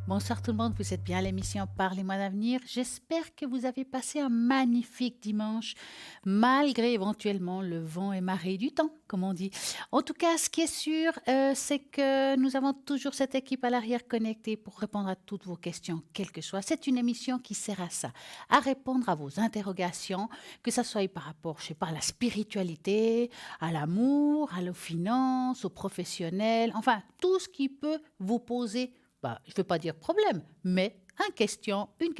Bonsoir tout le monde, vous êtes bien à l'émission Parlez-moi d'avenir. J'espère que vous avez passé un magnifique dimanche, malgré éventuellement le vent et marée du temps, comme on dit. En tout cas, ce qui est sûr, c'est que nous avons toujours cette équipe à l'arrière connectée pour répondre à toutes vos questions, quelles que soient. C'est une émission qui sert à ça, à répondre à vos interrogations, que ce soit par rapport, je sais pas, à la spiritualité, à l'amour, à la finance, aux professionnels, enfin, tout ce qui peut vous poser je ne veux pas dire problème, mais une question, deux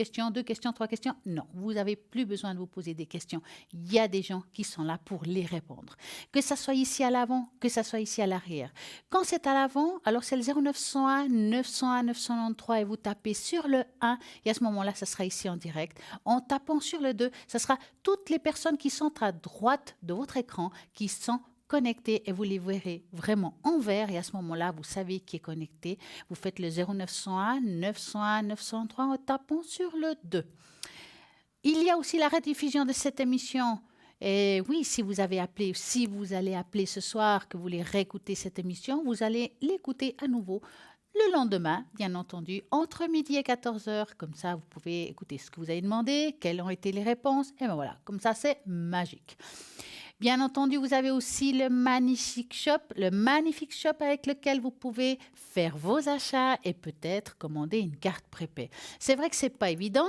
questions, trois questions. Non, vous n'avez plus besoin de vous poser des questions. Il y a des gens qui sont là pour les répondre. Que ça soit ici à l'avant, que ça soit ici à l'arrière. Quand c'est à l'avant, alors c'est le 0901 901 993 et vous tapez sur le 1 et à ce moment-là, ça sera ici en direct. En tapant sur le 2, ça sera toutes les personnes qui sont à droite de votre écran qui sont connectés et vous les verrez vraiment en vert et à ce moment-là, vous savez qui est connecté. Vous faites le 0901 901 903 en tapant sur le 2. Il y a aussi la rediffusion de cette émission. Et oui, si vous avez appelé, si vous allez appeler ce soir, que vous voulez réécouter cette émission, vous allez l'écouter à nouveau le lendemain, bien entendu, entre midi et 14 heures. Comme ça, vous pouvez écouter ce que vous avez demandé, quelles ont été les réponses. Et bien voilà, comme ça, c'est magique. Bien entendu, vous avez aussi le Magnifique Shop avec lequel vous pouvez faire vos achats et peut-être commander une carte prépay. C'est vrai que c'est pas évident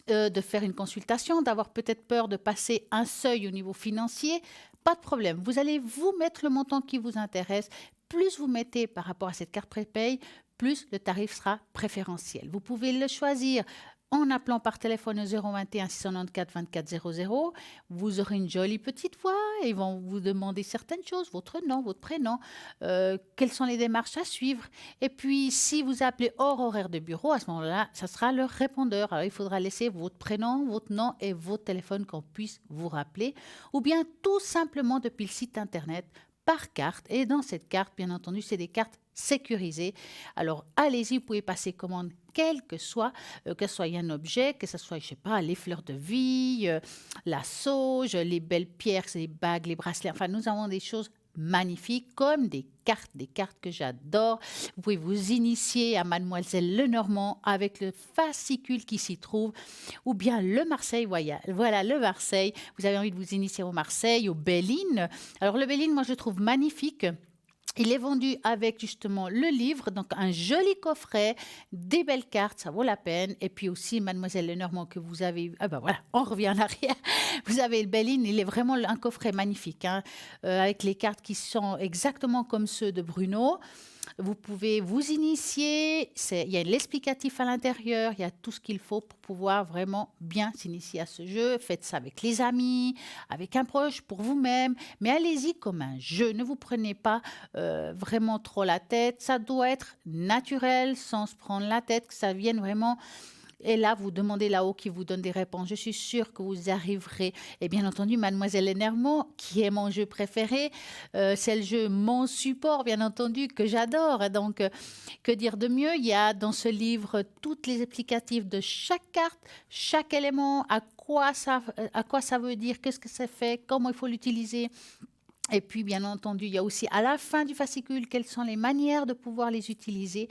de faire une consultation, d'avoir peut-être peur de passer un seuil au niveau financier. Pas de problème, vous allez vous mettre le montant qui vous intéresse. Plus vous mettez par rapport à cette carte prépay, plus le tarif sera préférentiel. Vous pouvez le choisir en appelant par téléphone au 021 694 24 00. Vous aurez une jolie petite voix et ils vont vous demander certaines choses, votre nom, votre prénom, quelles sont les démarches à suivre. Et puis, si vous appelez hors horaire de bureau, à ce moment-là, ça sera le répondeur. Alors, il faudra laisser votre prénom, votre nom et votre téléphone qu'on puisse vous rappeler. Ou bien tout simplement depuis le site internet par carte. Et dans cette carte, bien entendu, c'est des cartes sécurisées. Alors, allez-y, vous pouvez passer commande quel que soit un objet, que ce soit, je sais pas, les fleurs de vie, la sauge, les belles pierres, les bagues, les bracelets. Enfin, nous avons des choses magnifiques comme des cartes que j'adore. Vous pouvez vous initier à Mademoiselle Lenormand avec le fascicule qui s'y trouve, ou bien le Marseille Voyage. Voilà, le Marseille. Vous avez envie de vous initier au Marseille, au Bélines. Alors, le Bélines, moi, je le trouve magnifique. Il est vendu avec justement le livre, donc un joli coffret, des belles cartes, ça vaut la peine. Et puis aussi, Mademoiselle Lenormand, que vous avez... Ah ben voilà, on revient en arrière. Vous avez le Béline, il est vraiment un coffret magnifique, hein, avec les cartes qui sont exactement comme ceux de Bruno. Vous pouvez vous initier, il y a l'explicatif à l'intérieur, il y a tout ce qu'il faut pour pouvoir vraiment bien s'initier à ce jeu. Faites ça avec les amis, avec un proche, pour vous-même, mais allez-y comme un jeu. Ne vous prenez pas vraiment trop la tête. Ça doit être naturel, sans se prendre la tête, que ça vienne vraiment. Et là, vous demandez là-haut qui vous donne des réponses. Je suis sûre que vous arriverez. Et bien entendu, Mademoiselle Lenormand, qui est mon jeu préféré, c'est le jeu Mon Support, bien entendu, que j'adore. Donc, que dire de mieux? Il y a dans ce livre toutes les explicatifs de chaque carte, chaque élément, à quoi ça veut dire, qu'est-ce que ça fait, comment il faut l'utiliser. Et puis, bien entendu, il y a aussi à la fin du fascicule quelles sont les manières de pouvoir les utiliser.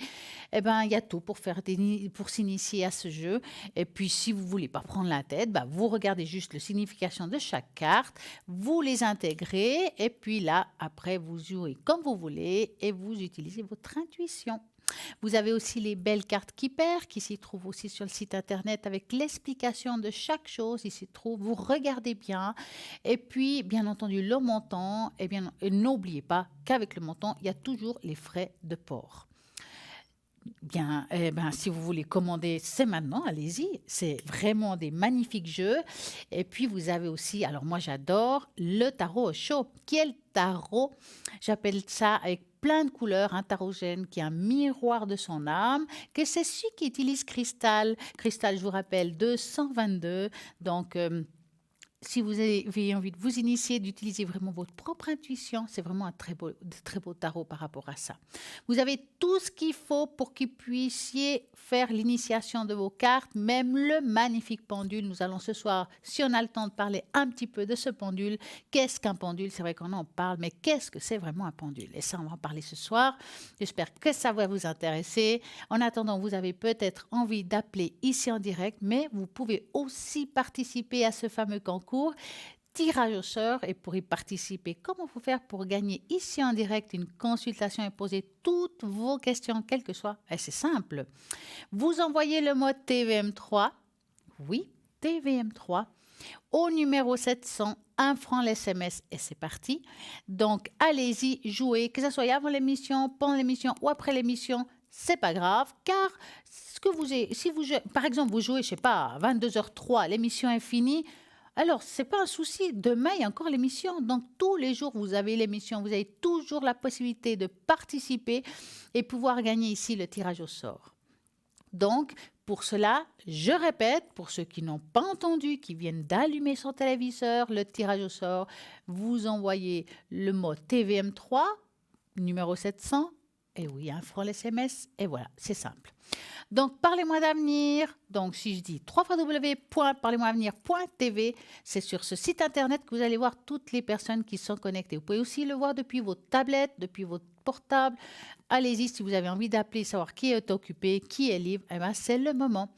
Eh bien, il y a tout pour pour s'initier à ce jeu. Et puis, si vous voulez pas prendre la tête, vous regardez juste la signification de chaque carte, vous les intégrez, et puis là, après, vous jouez comme vous voulez et vous utilisez votre intuition. Vous avez aussi les belles cartes Keeper qui s'y trouvent aussi sur le site internet avec l'explication de chaque chose. Il s'y trouve, vous regardez bien. Et puis, bien entendu, le montant, et n'oubliez pas qu'avec le montant, il y a toujours les frais de port. Bien, si vous voulez commander, c'est maintenant, allez-y. C'est vraiment des magnifiques jeux. Et puis, vous avez aussi, alors moi j'adore, le tarot au chaud. Quel tarot? J'appelle ça avec plein de couleurs, un tarogène qui est un miroir de son âme, que c'est celui qui utilise Cristal. Cristal, je vous rappelle, 222. Donc, si vous avez envie de vous initier, d'utiliser vraiment votre propre intuition, c'est vraiment un très beau tarot par rapport à ça. Vous avez tout ce qu'il faut pour que vous puissiez faire l'initiation de vos cartes, même le magnifique pendule. Nous allons ce soir, si on a le temps, de parler un petit peu de ce pendule. Qu'est-ce qu'un pendule? C'est vrai qu'on en parle, mais qu'est-ce que c'est vraiment un pendule? Et ça, on va en parler ce soir. J'espère que ça va vous intéresser. En attendant, vous avez peut-être envie d'appeler ici en direct, mais vous pouvez aussi participer à ce fameux concours tirage au sort. Et pour y participer, comment vous faire pour gagner ici en direct une consultation et poser toutes vos questions, quelles que soient? Et c'est simple. Vous envoyez le mot TVM3, oui, TVM3, au numéro 700, 1 franc l'SMS et c'est parti. Donc, allez-y, jouez, que ce soit avant l'émission, pendant l'émission ou après l'émission, c'est pas grave, car ce que si vous, par exemple, vous jouez, je sais pas, à 22h03, l'émission est finie, alors c'est pas un souci, demain il y a encore l'émission, donc tous les jours vous avez l'émission, vous avez toujours la possibilité de participer et pouvoir gagner ici le tirage au sort. Donc, pour cela, je répète, pour ceux qui n'ont pas entendu, qui viennent d'allumer son téléviseur, le tirage au sort, vous envoyez le mot TVM3, numéro 700, et oui, 1 franc l'SMS, et voilà, c'est simple. Donc, parlez-moi d'avenir. Donc, si je dis www.parlez-moi-avenir.tv, c'est sur ce site internet que vous allez voir toutes les personnes qui sont connectées. Vous pouvez aussi le voir depuis votre tablette, depuis votre portable. Allez-y si vous avez envie d'appeler, savoir qui est occupé, qui est libre. Eh bien, c'est le moment.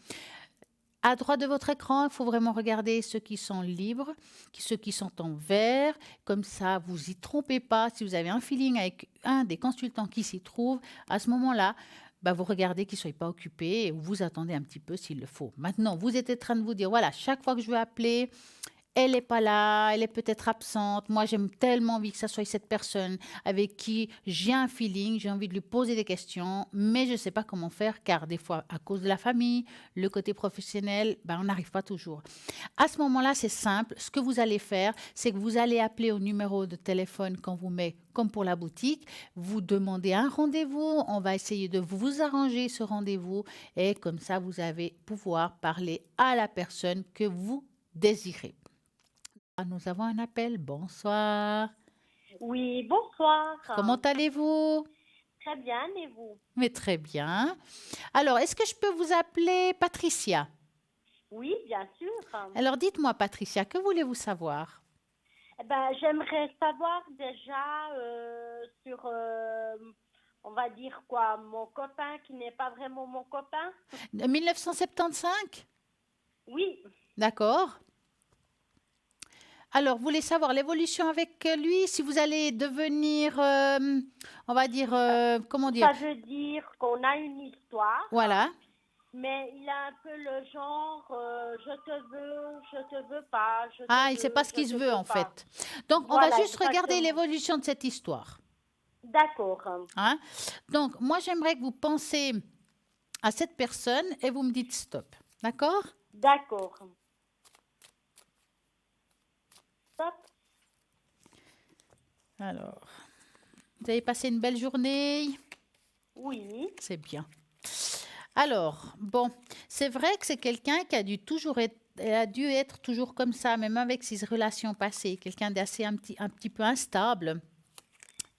À droite de votre écran, il faut vraiment regarder ceux qui sont libres, ceux qui sont en vert. Comme ça, vous y trompez pas. Si vous avez un feeling avec un des consultants qui s'y trouve, à ce moment-là, vous regardez qu'il ne soit pas occupé et vous attendez un petit peu s'il le faut. Maintenant, vous êtes en train de vous dire, voilà, chaque fois que je veux appeler, elle n'est pas là, elle est peut-être absente. Moi, j'aime tellement envie que ça soit cette personne avec qui j'ai un feeling, j'ai envie de lui poser des questions, mais je ne sais pas comment faire car des fois, à cause de la famille, le côté professionnel, on n'arrive pas toujours. À ce moment-là, c'est simple. Ce que vous allez faire, c'est que vous allez appeler au numéro de téléphone qu'on vous met comme pour la boutique. Vous demandez un rendez-vous. On va essayer de vous arranger ce rendez-vous et comme ça, vous allez pouvoir parler à la personne que vous désirez. Nous avons un appel. Bonsoir. Oui, bonsoir. Comment allez-vous? Très bien, et vous? Mais très bien. Alors, est-ce que je peux vous appeler Patricia? Oui, bien sûr. Alors, dites-moi, Patricia, que voulez-vous savoir? J'aimerais savoir déjà sur, on va dire quoi, mon copain qui n'est pas vraiment mon copain. 1975? Oui, D'accord. Alors, vous voulez savoir l'évolution avec lui, si vous allez devenir, on va dire, comment dire? ça veut dire qu'on a une histoire, Voilà. mais il a un peu le genre, je te veux pas, je te Ah, il ne sait veux, pas ce je qu'il se te veut, veux en pas. fait. Donc, on va Voilà, juste regarder exactement. l'évolution de cette histoire. D'accord, Hein? Donc, moi, j'aimerais que vous pensiez à cette personne et vous me dites stop. D'accord? d'accord. Stop. Alors, vous avez passé une belle journée? Oui, C'est bien. Alors, bon, c'est vrai que c'est quelqu'un qui a dû être toujours comme ça, même avec ses relations passées. Quelqu'un d'assez un petit peu instable.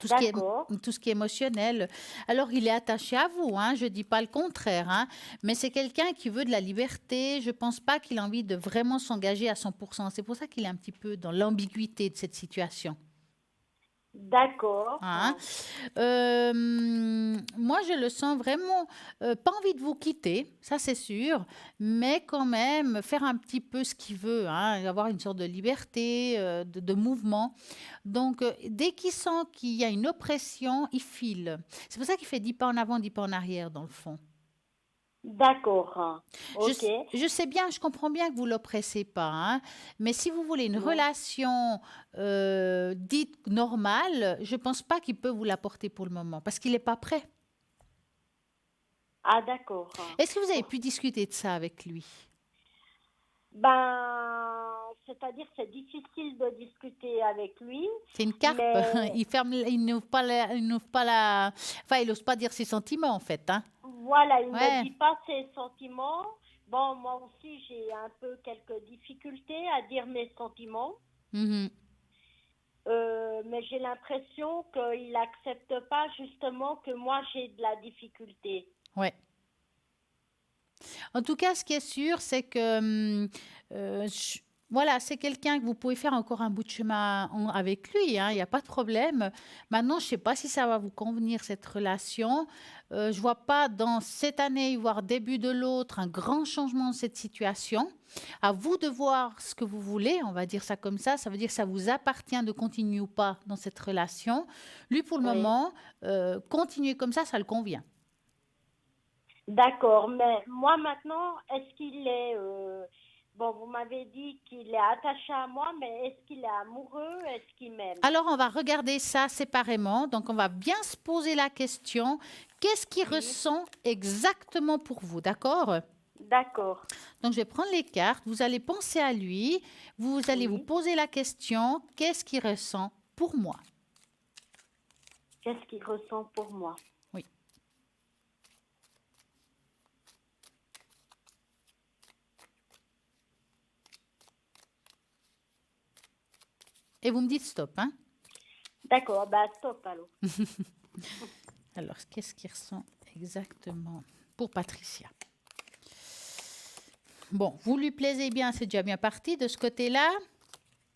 d'accord. Tout ce qui est émotionnel. Alors, il est attaché à vous, hein, je ne dis pas le contraire, hein, mais c'est quelqu'un qui veut de la liberté. Je ne pense pas qu'il a envie de vraiment s'engager à 100%. C'est pour ça qu'il est un petit peu dans l'ambiguïté de cette situation. D'accord. Hein. Moi, je le sens vraiment, pas envie de vous quitter, ça c'est sûr, mais quand même faire un petit peu ce qu'il veut, hein, avoir une sorte de liberté, de mouvement. Donc, dès qu'il sent qu'il y a une oppression, il file. C'est pour ça qu'il fait 10 pas en avant, 10 pas en arrière, dans le fond. D'accord. Je, Ok. je sais bien, je comprends bien que vous l'oppressez pas, hein, mais si vous voulez une Non. relation dite normale, je pense pas qu'il peut vous l'apporter pour le moment, parce qu'il n'est pas prêt. Ah, d'accord. Est-ce que vous avez Oh. pu discuter de ça avec lui? C'est-à-dire c'est difficile de discuter avec lui, C'est une carpe. mais Il ferme, il n'ouvre pas enfin, il n'ose pas dire ses sentiments en fait, hein. voilà, il ne me Ouais, dit pas ses sentiments, bon, moi aussi, j'ai un peu quelques difficultés à dire mes sentiments. Mhm. Mais j'ai l'impression qu'il n'accepte pas justement que moi, j'ai de la difficulté. Ouais. En tout cas, ce qui est sûr, c'est que voilà, c'est quelqu'un que vous pouvez faire encore un bout de chemin avec lui, hein, il n'y a pas de problème. Maintenant, je ne sais pas si ça va vous convenir, cette relation. Je ne vois pas dans cette année, voire début de l'autre, un grand changement dans cette situation. À vous de voir ce que vous voulez, on va dire ça comme ça. Ça veut dire que ça vous appartient de continuer ou pas dans cette relation. Lui, pour le Oui. moment, continuer comme ça le convient. D'accord, mais moi maintenant, est-ce qu'il est... bon, vous m'avez dit qu'il est attaché à moi, mais est-ce qu'il est amoureux? Est-ce qu'il m'aime? Alors, on va regarder ça séparément. Donc, on va bien se poser la question, qu'est-ce qu'il Oui, ressent exactement pour vous, d'accord? d'accord. Donc, je vais prendre les cartes, vous allez penser à lui, vous allez vous Oui. poser la question, qu'est-ce qu'il ressent pour moi? Qu'est-ce qu'il ressent pour moi? Oui. Et vous me dites stop, hein? D'accord, bah stop alors. Alors, qu'est-ce qu'il ressent exactement pour Patricia? Bon, vous lui plaisez bien, c'est déjà bien parti de ce côté-là.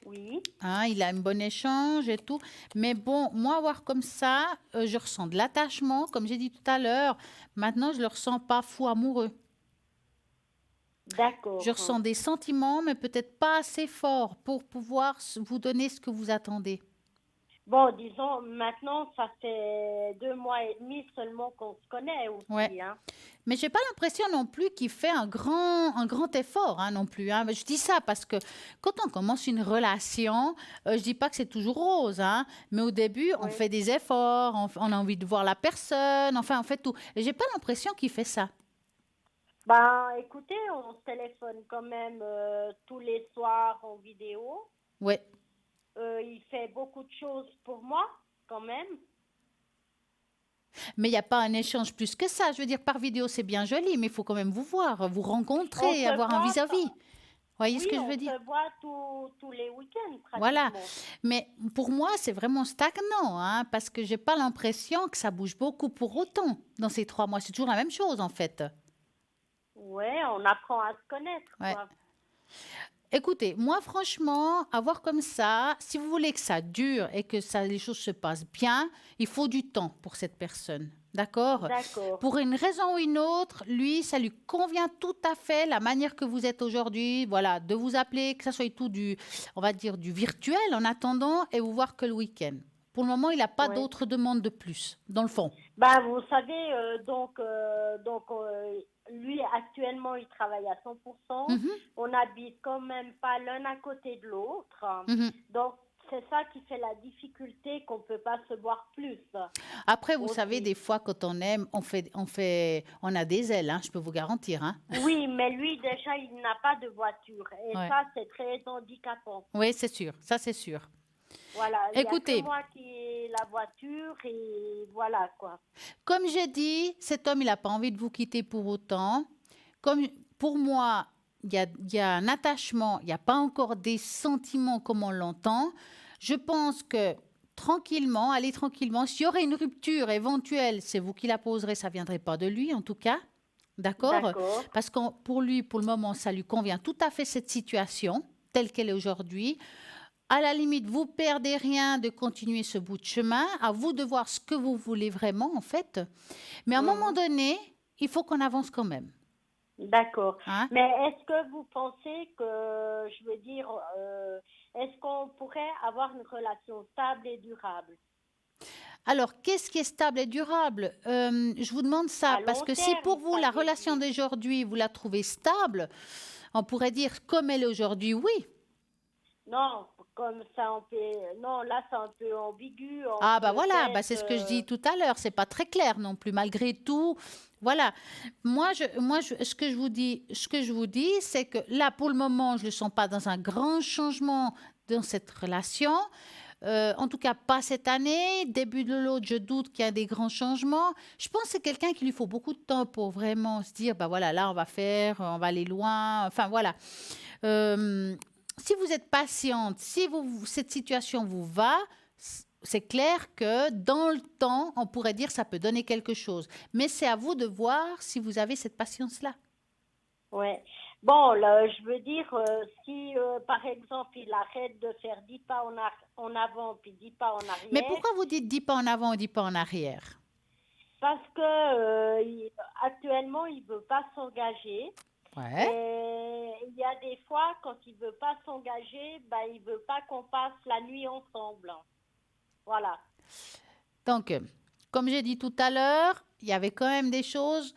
Oui, Hein, il a un bon échange et tout. Mais bon, moi, voir comme ça, je ressens de l'attachement, comme j'ai dit tout à l'heure. Maintenant, je ne le ressens pas fou amoureux. Je d'accord. ressens des sentiments, mais peut-être pas assez forts pour pouvoir vous donner ce que vous attendez. Bon, disons, maintenant, ça fait 2 mois et demi seulement qu'on se connaît Ouais. aussi, hein. Mais j'ai pas l'impression non plus qu'il fait un grand effort, hein, non plus, hein. Je dis ça parce que quand on commence une relation, je dis pas que c'est toujours rose, hein, mais au début, on Oui. fait des efforts, on a envie de voir la personne, enfin, on fait tout. Et j'ai pas l'impression qu'il fait ça. Ben, écoutez, on se téléphone quand même tous les soirs en vidéo. Ouais. Il fait beaucoup de choses pour moi, quand même. Mais il n'y a pas un échange plus que ça. Je veux dire, par vidéo, c'est bien joli, mais il faut quand même vous voir, vous On rencontrer, se avoir un voit, vis-à-vis. Voyez ce oui, que je on veux dire? se voit tous les week-ends Voilà. pratiquement. Mais pour moi, c'est vraiment stagnant, hein, parce que j'ai pas l'impression que ça bouge beaucoup pour autant dans ces 3 mois. C'est toujours la même chose, en fait. Ouais, on apprend à se connaître, Ouais. quoi. Écoutez, moi, franchement, avoir comme ça, si vous voulez que ça dure et que ça, les choses se passent bien, il faut du temps pour cette personne. D'accord? D'accord. Pour une raison ou une autre, lui, ça lui convient tout à fait, la manière que vous êtes aujourd'hui, voilà, de vous appeler, que ça soit tout du, on va dire, du virtuel en attendant et vous voir que le week-end. Pour le moment, il n'a pas Ouais. d'autres demandes de plus, dans le fond. Ben, vous savez, lui, actuellement, il travaille à 100%. Mhm, On n'habite quand même pas l'un à côté de l'autre. mhm. Donc, c'est ça qui fait la difficulté qu'on ne peut pas se voir plus Après, vous savez, aussi. des fois, quand on aime, on a des ailes, hein, je peux vous garantir, hein. Oui, mais lui, déjà, il n'a pas de voiture. Et Ouais. ça, c'est très handicapant. Oui, c'est sûr, ça c'est sûr. Voilà, il n'y a que Écoutez, moi qui ai la voiture et voilà, quoi. comme j'ai dit, cet homme, il n'a pas envie de vous quitter pour autant. Comme pour moi, il y a un attachement, il n'y a pas encore des sentiments comme on l'entend. Je pense que tranquillement, allez tranquillement, s'il y aurait une rupture éventuelle, c'est vous qui la poserez, ça ne viendrait pas de lui en tout cas. D'accord? D'accord. Parce que pour lui, pour le moment, ça lui convient tout à fait cette situation telle qu'elle est aujourd'hui. À la limite, vous perdez rien de continuer ce bout de chemin. À vous de voir ce que vous voulez vraiment, en fait. Mais à un moment Mhm. donné, il faut qu'on avance quand même. D'accord. Hein. Mais est-ce que vous pensez que, je veux dire, est-ce qu'on pourrait avoir une relation stable et durable Alors, qu'est-ce qui est stable et durable? Je vous demande ça à parce long que si pour terme, vous, ça la veut relation dire? d'aujourd'hui, vous la trouvez stable, on pourrait dire comme elle est aujourd'hui, oui. Non, comme ça, non, là, c'est un peu ambigu Ah entre bah voilà, bah peut-être. c'est ce que je dis tout à l'heure, c'est pas très clair non plus malgré tout. Voilà. Ce que je vous dis, c'est que là pour le moment, je ne le sens pas dans un grand changement dans cette relation. En tout cas, pas cette année. Début de l'autre, je doute qu'il y a des grands changements. Je pense que c'est quelqu'un qui lui faut beaucoup de temps pour vraiment se dire, bah voilà, là, on va aller loin. Enfin, voilà. Euh, Si vous êtes patiente, si cette situation vous va, c'est clair que dans le temps, on pourrait dire ça peut donner quelque chose. Mais c'est à vous de voir si vous avez cette patience-là. Ouais. Bon, là, je veux dire, si par exemple il arrête de faire 10 pas en avant puis 10 pas en Mais arrière, pourquoi vous dites 10 pas en avant ou 10 pas en arrière? parce que actuellement il veut pas s'engager. Ouais. Et il y a des fois, quand il veut pas s'engager, ben, il veut pas qu'on passe la nuit ensemble. Voilà. Donc, comme j'ai dit tout à l'heure, il y avait quand même des choses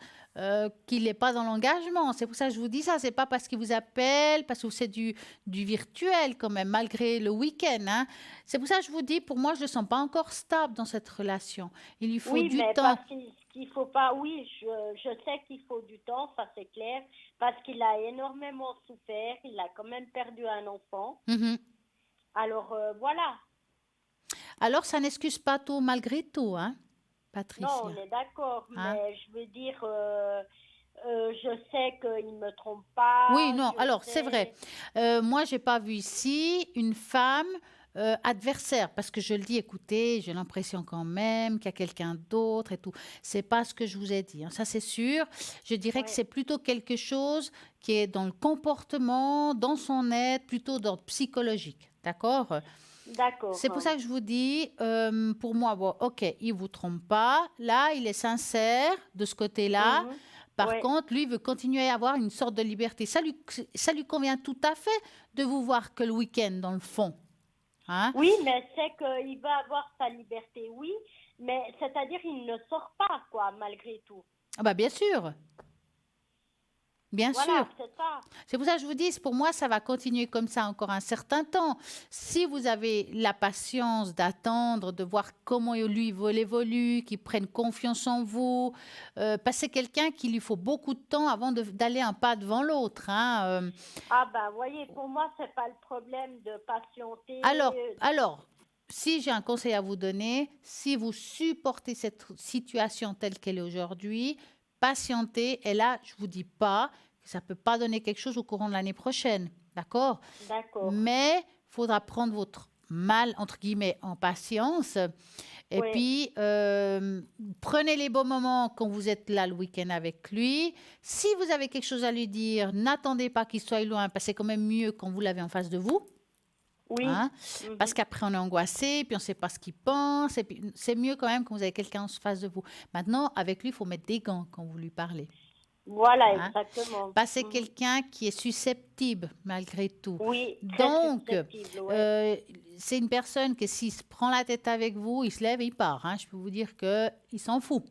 qu'il n'est pas dans l'engagement. C'est pour ça que je vous dis ça. C'est pas parce qu'il vous appelle, parce que c'est du virtuel quand même, malgré le week-end. Hein. C'est pour ça que je vous dis, pour moi, je ne le sens pas encore stable dans cette relation. Il lui faut Oui, du mais temps. parce qu'il faut pas, oui, je sais qu'il faut du temps, ça c'est clair, parce qu'il a énormément souffert, il a quand même perdu un enfant. Mhm. Alors voilà, Alors, ça n'excuse pas tout malgré tout, hein, non, Patricia. on est d'accord, Hein? mais je veux dire, je sais qu'il me trompe pas, Oui, non, je alors c'est vrai. sais, Moi, j'ai pas vu ici une femme adversaire, parce que je le dis, écoutez, j'ai l'impression quand même qu'il y a quelqu'un d'autre et tout. C'est pas ce que je vous ai dit, hein, ça c'est sûr. Je dirais que ouais, c'est plutôt quelque chose qui est dans le comportement, dans son être, plutôt d'ordre psychologique, d'accord? C'est pour d'accord. ça que je vous dis, pour moi, bon, ok, il vous trompe pas. Là, il est sincère de ce côté-là. Mhm. Par Ouais. contre, lui veut continuer à avoir une sorte de liberté. Ça lui convient tout à fait de vous voir que le week-end, dans le fond. Hein? Oui, mais c'est qu'il va avoir sa liberté, oui, mais c'est-à-dire il ne sort pas, quoi, malgré tout. Ah bah bien sûr, bien sûr. Voilà, c'est ça. C'est pour ça que je vous dis, pour moi, ça va continuer comme ça encore un certain temps. Si vous avez la patience d'attendre, de voir comment lui il évolue, qu'il prenne confiance en vous, parce que c'est quelqu'un qui lui faut beaucoup de temps avant d'aller un pas devant l'autre. Hein. Ah ben, voyez, pour moi, c'est pas le problème de Alors, patienter. alors, si j'ai un conseil à vous donner, si vous supportez cette situation telle qu'elle est aujourd'hui, patientez. Et là, je vous dis pas que ça peut pas donner quelque chose au courant de l'année prochaine, d'accord? D'accord. Mais il faudra prendre votre mal entre guillemets en patience. Et Oui. puis, prenez les bons moments quand vous êtes là le week-end avec lui. Si vous avez quelque chose à lui dire, n'attendez pas qu'il soit loin, parce que c'est quand même mieux quand vous l'avez en face de vous. Oui. Hein? Parce Mhm. qu'après, on est angoissé, puis on ne sait pas ce qu'il pense. Et puis, c'est mieux quand même quand vous avez quelqu'un en face de vous. Maintenant, avec lui, il faut mettre des gants quand vous lui parlez. Voilà, Hein? exactement. Parce que c'est Mhm. quelqu'un qui est susceptible malgré tout. Oui, très Donc, susceptible, oui. c'est une personne que s'il se prend la tête avec vous, il se lève et il part. Hein? Je peux vous dire qu'il s'en fout.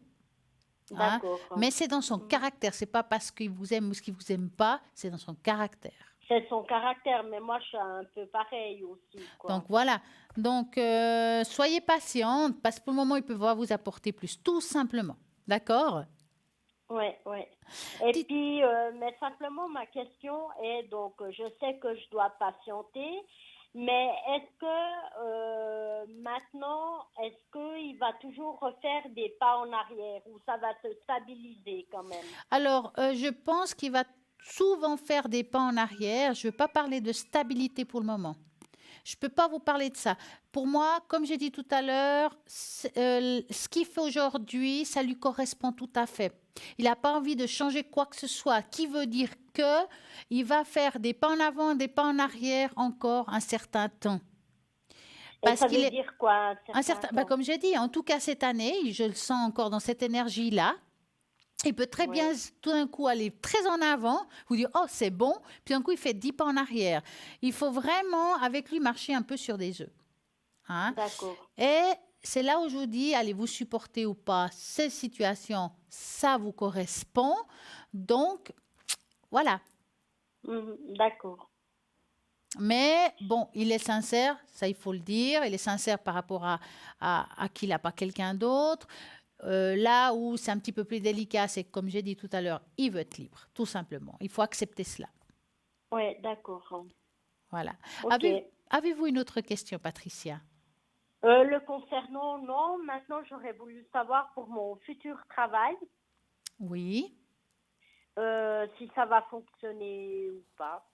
Hein? D'accord. Mais c'est dans son Mhm. caractère. C'est pas parce qu'il vous aime ou ce qu'il vous aime pas, c'est dans son caractère. C'est son caractère, mais moi, je suis un peu pareil aussi, Donc quoi. voilà. Donc soyez patiente parce que pour le moment, il peut pas vous apporter plus, tout simplement. D'accord? Ouais, ouais. Et Dites- puis, mais simplement, ma question est, donc, je sais que je dois patienter, mais est-ce que maintenant, est-ce qu'il va toujours refaire des pas en arrière ou ça va se stabiliser quand même? Alors, je pense qu'il va souvent faire des pas en arrière. Je ne veux pas parler de stabilité pour le moment. Je ne peux pas vous parler de ça. Pour moi, comme j'ai dit tout à l'heure, ce qu'il fait aujourd'hui, ça lui correspond tout à fait. Il n'a pas envie de changer quoi que ce soit, qui veut dire que il va faire des pas en avant, des pas en arrière encore un certain temps. Et Parce ça qu'il veut est dire quoi, un un certain certain, bah, temps? comme j'ai dit, en tout cas cette année, je le sens encore dans cette énergie-là. Il peut très bien Oui, tout d'un coup aller très en avant, vous dire oh c'est bon, puis d'un coup il fait 10 pas en arrière. Il faut vraiment avec lui marcher un peu sur des œufs. Hein. d'accord. Et c'est là où je vous dis, allez-vous supporter ou pas ces situations, ça vous correspond. Donc voilà. Mhm, d'accord. Mais bon, il est sincère, ça il faut le dire, il est sincère par rapport à qu'il n'a pas quelqu'un d'autre. Là où c'est un petit peu plus délicat, c'est que, comme j'ai dit tout à l'heure, il veut être libre, tout simplement. Il faut accepter cela. Oui, d'accord. Voilà. Ok. Avez-vous une autre question, Patricia? Le concernant, non. Maintenant, j'aurais voulu savoir pour mon futur travail, Oui. si ça va fonctionner ou pas.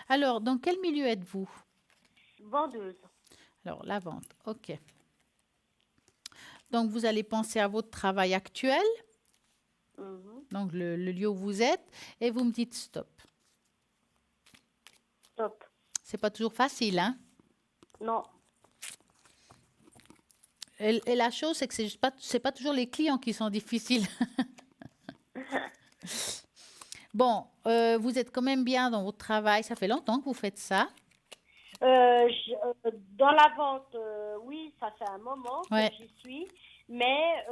Alors, dans quel milieu êtes-vous? Vendeuse. Alors, la vente. OK. Donc, vous allez penser à votre travail actuel, Mhm. donc le lieu où vous êtes, et vous me dites stop. Top. C'est pas toujours facile, hein? Non. Et la chose, c'est que c'est pas toujours les clients qui sont difficiles. Bon, vous êtes quand même bien dans votre travail. Ça fait longtemps que vous faites ça. Dans la vente, oui, ça fait un moment que Ouais. j'y suis, mais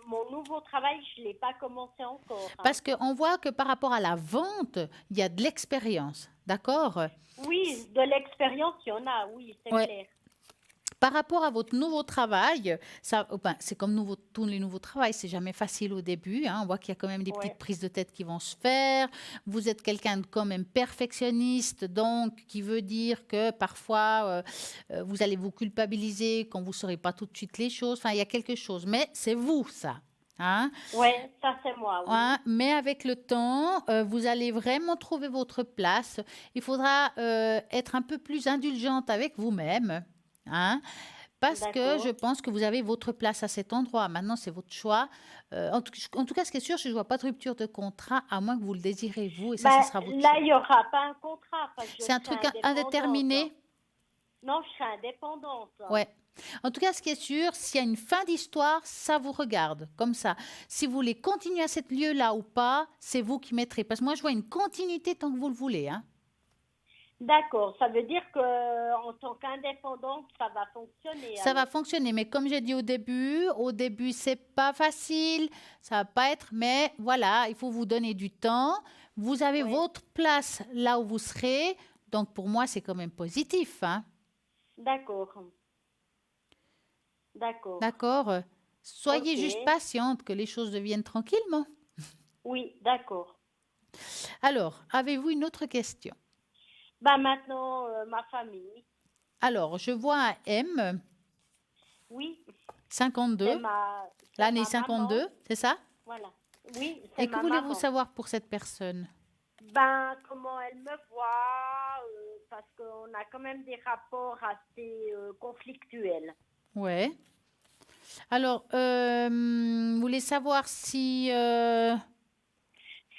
mon nouveau travail, je ne l'ai pas commencé encore, hein. Parce qu'on voit que par rapport à la vente, il y a de l'expérience. D'accord? Oui, de l'expérience, il y en a, oui, c'est Ouais. clair. Par rapport à votre nouveau travail, ça, c'est comme tous les nouveaux travails, c'est jamais facile au début, hein. On voit qu'il y a quand même des petites Ouais, prises de tête qui vont se faire. Vous êtes quelqu'un de quand même perfectionniste, donc qui veut dire que parfois vous allez vous culpabiliser quand vous ne saurez pas tout de suite les choses. Enfin, il y a quelque chose, mais c'est vous ça. Hein? ouais, ça c'est moi, oui. Hein, mais avec le temps, vous allez vraiment trouver votre place. Il faudra être un peu plus indulgente avec vous-même, hein, parce que je D'accord. pense que vous avez votre place à cet endroit. Maintenant, c'est votre choix. En tout cas, ce qui est sûr, c'est que je ne vois pas de rupture de contrat, à moins que vous le désirez vous, et ça, ce Ben, sera votre là, choix. il n'y aura pas un contrat parce que je C'est un serai truc indépendante. indéterminé. Non, je serai indépendante. Ouais. En tout cas, ce qui est sûr, s'il y a une fin d'histoire, ça vous regarde, comme ça. Si vous voulez continuer à ce lieu-là ou pas, c'est vous qui mettrez. Parce que moi, je vois une continuité tant que vous le voulez. Hein. D'accord, ça veut dire que en tant qu'indépendante, ça va fonctionner Ça va alors. fonctionner, mais comme j'ai dit au début, c'est pas facile, ça va pas être, mais voilà, il faut vous donner du temps. Vous avez Oui, votre place là où vous serez, donc pour moi, c'est quand même positif. Hein. d'accord, d'accord. D'accord? Soyez Ok, juste patiente, que les choses deviennent tranquillement. oui, d'accord. Alors, avez-vous une autre question? Bah maintenant, ma famille. Alors, je vois un M, Oui, 52, c'est l'année ma maman. 52, c'est ça? Voilà. Oui, c'est Et que ma voulez-vous maman. savoir pour cette personne? Ben, comment elle me voit, parce qu'on a quand même des rapports assez conflictuels. Ouais. Alors, vous voulez savoir si...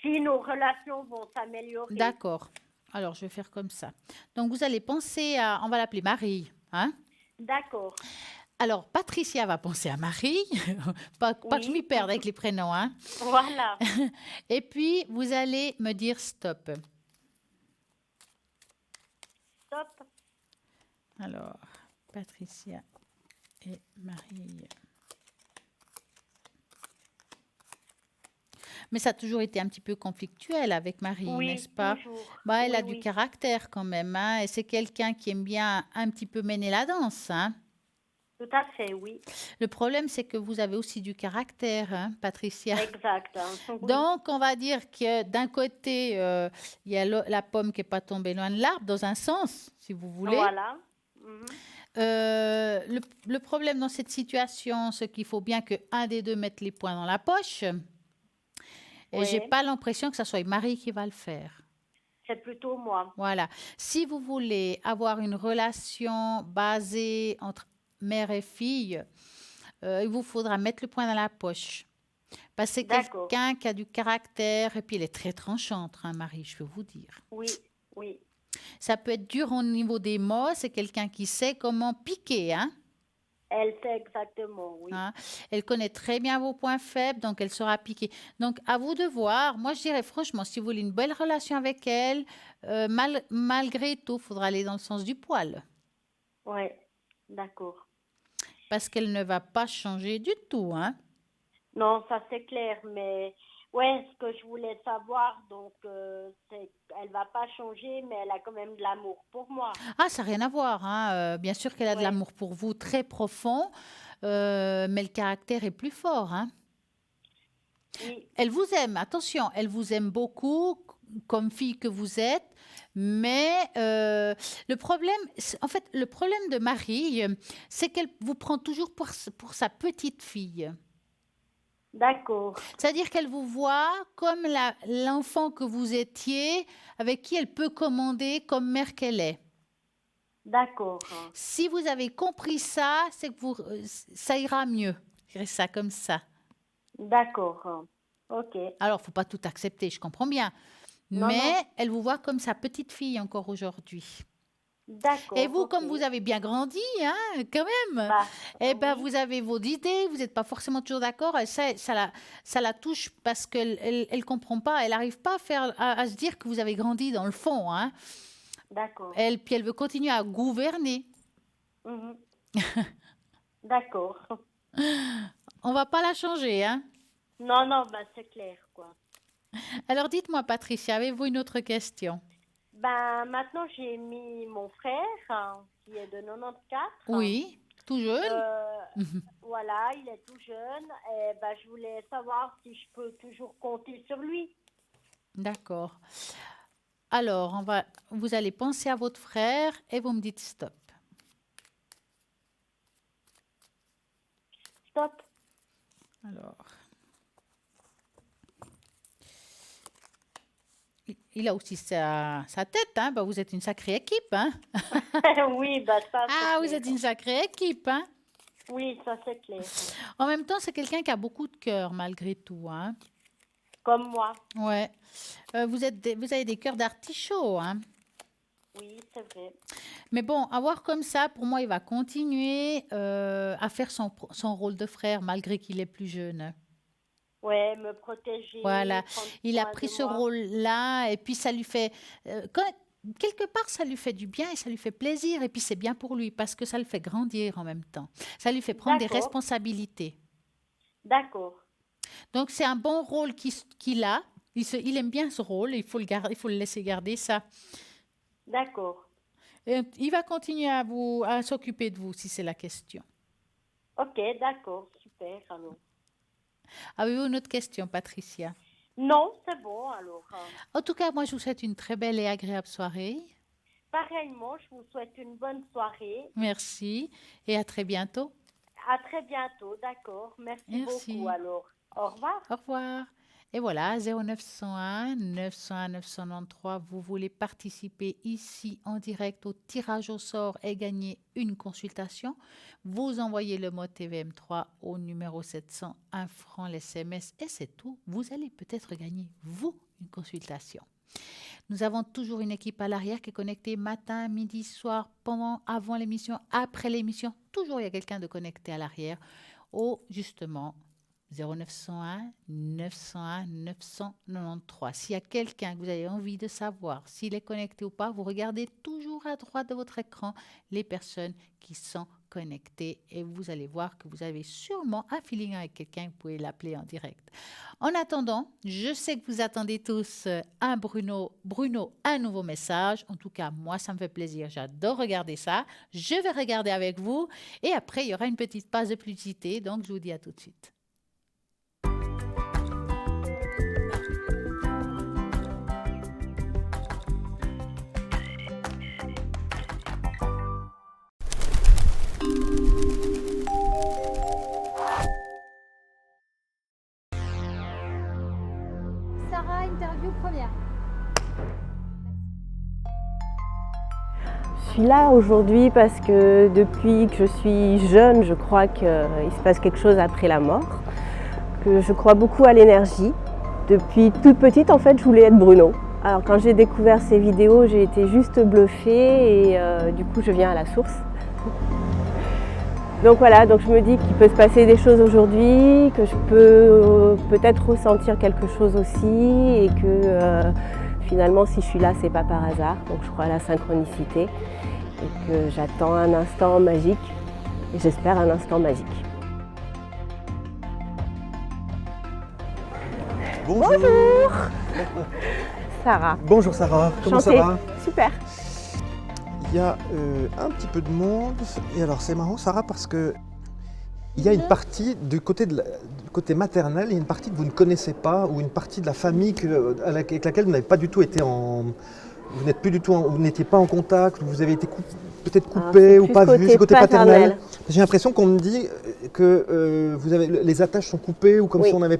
Si nos relations vont s'améliorer. D'accord. Alors, je vais faire comme ça. Donc, vous allez penser à... On va l'appeler Marie. Hein? D'accord. Alors, Patricia va penser à Marie. Pas que je m'y Oui. perde avec les prénoms. Hein? Voilà. Et puis, vous allez me dire stop. Stop. Alors, Patricia et Marie. Mais ça a toujours été un petit peu conflictuel avec Marie, n'est-ce Oui, pas? toujours. Bah, elle Oui, a du oui. caractère quand même, hein, et c'est quelqu'un qui aime bien un petit peu mener la danse, hein. Tout à fait, oui. Le problème, c'est que vous avez aussi du caractère, hein, Patricia. Exact, hein. Oui. Donc, on va dire que d'un côté, il y a la pomme qui n'est pas tombée loin de l'arbre, dans un sens, si vous voulez. Voilà. Mhm. Le problème dans cette situation, c'est qu'il faut bien que un des deux mette les poings dans la poche. Et j'ai Oui. pas l'impression que ça soit Marie qui va le faire. C'est plutôt moi. Voilà. Si vous voulez avoir une relation basée entre mère et fille, il vous faudra mettre le poing dans la poche. Parce que c'est D'accord. quelqu'un qui a du caractère et puis elle est très tranchante, hein, Marie, je peux vous dire. Oui, oui. Ça peut être dur au niveau des mots, c'est quelqu'un qui sait comment piquer, hein. Elle sait exactement, oui. Hein. Elle connaît très bien vos points faibles, donc elle saura piquer. Donc, à vous de voir. Moi, je dirais franchement, si vous voulez une belle relation avec elle, malgré tout, il faudra aller dans le sens du poil. Oui. D'accord. Parce qu'elle ne va pas changer du tout. Hein. Non, ça c'est clair, mais ouais, ce que je voulais savoir, donc, c'est qu'elle va pas changer, mais elle a quand même de l'amour pour moi. Ah, ça n'a rien à voir. Hein. Bien sûr qu'elle a de Ouais. l'amour pour vous, très profond, mais le caractère est plus fort. Hein. Oui. Elle vous aime, attention, elle vous aime beaucoup, comme fille que vous êtes, mais le problème, en fait, le problème de Marie, c'est qu'elle vous prend toujours pour sa petite fille. D'accord, C'est-à-dire qu'elle vous voit comme l'enfant que vous étiez, avec qui elle peut commander comme mère qu'elle est. d'accord, Si vous avez compris ça, c'est que ça ira mieux. Je dirais ça comme ça. d'accord. Ok. Alors, faut pas tout accepter, je comprends bien. Non, Mais non. elle vous voit comme sa petite fille encore aujourd'hui. Et D'accord, vous, ok. comme vous avez bien grandi, hein, quand même, Bah, eh ben, oui, vous avez vos idées, vous n'êtes pas forcément toujours d'accord. Et ça la touche parce qu'elle elle comprend pas, elle n'arrive pas à se dire que vous avez grandi dans le fond. Hein. d'accord. Puis elle veut continuer à gouverner. Mhm. D'accord. On va pas la changer. Hein. Non, non, bah, c'est clair, quoi. Alors dites-moi, Patricia, avez-vous une autre question? Ben, maintenant, j'ai mis mon frère, qui est de 94. Oui, tout jeune. Euh, voilà, il est tout jeune. Et ben, je voulais savoir si je peux toujours compter sur lui. D'accord. Alors, vous allez penser à votre frère et vous me dites stop. Stop. Alors, il a aussi sa tête, hein? Bah, vous êtes une sacrée équipe, hein? Oui, bah, ça, c'est Ah, vous clair. êtes une sacrée équipe, hein? Oui, ça, c'est clair. En même temps, c'est quelqu'un qui a beaucoup de cœur, malgré tout, hein? Comme moi. Ouais. Vous avez des cœurs d'artichaut, hein? Oui, c'est vrai. Mais bon, à voir comme ça, pour moi, il va continuer à faire son rôle de frère, malgré qu'il est plus jeune. Ouais, me protéger, Voilà, prendre il a soin pris de ce moi. rôle-là et puis ça lui fait, quelque part, ça lui fait du bien et ça lui fait plaisir et puis c'est bien pour lui parce que ça le fait grandir en même temps. Ça lui fait prendre des D'accord, responsabilités. d'accord, Donc c'est un bon rôle qu'il a. Il aime bien ce rôle, il faut le laisser garder ça. d'accord. Et il va continuer à s'occuper de vous si c'est la question. Ok, d'accord, super, alors. Avez-vous une autre question, Patricia? Non, c'est bon, alors. En tout cas, moi, je vous souhaite une très belle et agréable soirée. Pareillement, je vous souhaite une bonne soirée. Merci et à très bientôt. À très bientôt, d'accord. Merci beaucoup, Merci. alors. Au revoir. Au revoir. Et voilà, 0901 901 993, vous voulez participer ici en direct au tirage au sort et gagner une consultation, vous envoyez le mot TVM3 au numéro 700, 1 franc l'SMS et c'est tout. Vous allez peut-être gagner, vous, une consultation. Nous avons toujours une équipe à l'arrière qui est connectée matin, midi, soir, pendant, avant l'émission, après l'émission. Toujours il y a quelqu'un de connecté à l'arrière au, justement, 0901 901 993. S'il y a quelqu'un que vous avez envie de savoir s'il est connecté ou pas, vous regardez toujours à droite de votre écran les personnes qui sont connectées et vous allez voir que vous avez sûrement un feeling avec quelqu'un, vous pouvez l'appeler en direct. En attendant, je sais que vous attendez tous un Bruno, un nouveau message. En tout cas, moi, ça me fait plaisir. J'adore regarder ça. Je vais regarder avec vous et après, il y aura une petite pause de publicité. Donc, je vous dis à tout de suite. Sarah, interview première. Je suis là aujourd'hui parce que depuis que je suis jeune, je crois qu'il se passe quelque chose après la mort, que je crois beaucoup à l'énergie. Depuis toute petite, en fait, je voulais être Bruno. Alors quand j'ai découvert ces vidéos, j'ai été juste bluffée et du coup, je viens à la source. Donc voilà, donc je me dis qu'il peut se passer des choses aujourd'hui, que je peux peut-être ressentir quelque chose aussi et que finalement si je suis là, c'est pas par hasard. Donc je crois à la synchronicité et que j'attends un instant magique et j'espère un instant magique. Bonjour. Sarah. Bonjour Sarah, comment ça Enchantée. va? Super. Il y a un petit peu de monde et alors c'est marrant Sarah parce que il y a une partie du côté côté maternel, il y a une partie que vous ne connaissez pas, ou une partie de la famille avec laquelle vous n'avez pas du tout été en... Vous n'êtes plus du tout, vous n'étiez pas en contact, vous avez été peut-être coupé ou pas vu, c'est côté paternel. J'ai l'impression qu'on me dit que les attaches sont coupées ou comme si on ne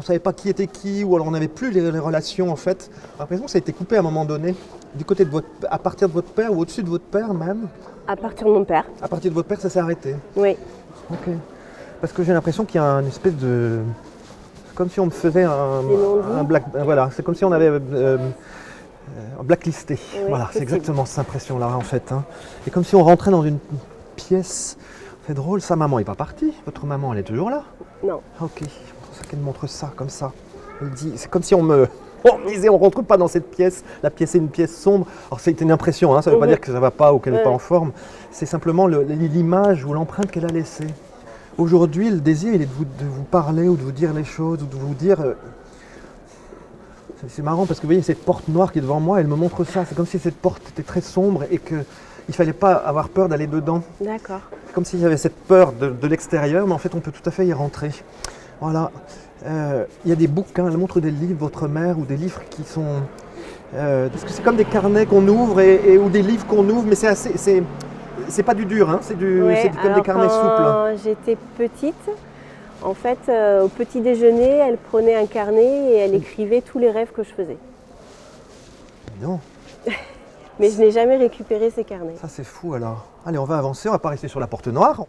savait pas qui était qui, ou alors on n'avait plus les relations en fait. J'ai l'impression que ça a été coupé à un moment donné, du côté de à partir de votre père ou au-dessus de votre père même. À partir de mon père. À partir de votre père, ça s'est arrêté. Oui. Ok. Parce que j'ai l'impression qu'il y a une espèce de... C'est comme si on me faisait un black... Voilà, c'est comme si on avait... blacklisté. Oui, voilà, c'est exactement cette impression-là en fait. Hein. Et comme si on rentrait dans une pièce. C'est drôle, sa maman n'est pas partie. Votre maman, elle est toujours là? Non. Ok, c'est pour ça qu'elle montre ça, comme ça. Elle dit, c'est comme si on me disait, on ne rentre pas dans cette pièce. La pièce est une pièce sombre. Alors c'est une impression, hein, ça ne veut pas dire que ça ne va pas ou qu'elle n'est pas en forme. C'est simplement l'image ou l'empreinte qu'elle a laissée. Aujourd'hui, le désir, il est de vous parler ou de vous dire les choses ou de vous dire... C'est marrant parce que vous voyez cette porte noire qui est devant moi, elle me montre ça. C'est comme si cette porte était très sombre et qu'il ne fallait pas avoir peur d'aller dedans. D'accord. C'est comme s'il y avait cette peur de l'extérieur, mais en fait on peut tout à fait y rentrer. Voilà. Il y a des bouquins, elle montre des livres, votre mère, ou des livres qui sont... parce que c'est comme des carnets qu'on ouvre ou des livres qu'on ouvre, mais c'est pas du dur, hein, c'est comme des carnets souples. Quand j'étais petite... En fait, au petit déjeuner, elle prenait un carnet et elle écrivait tous les rêves que je faisais. Non. Mais je n'ai jamais récupéré ces carnets. Ça, c'est fou alors. Allez, on va avancer, on va pas rester sur la porte noire.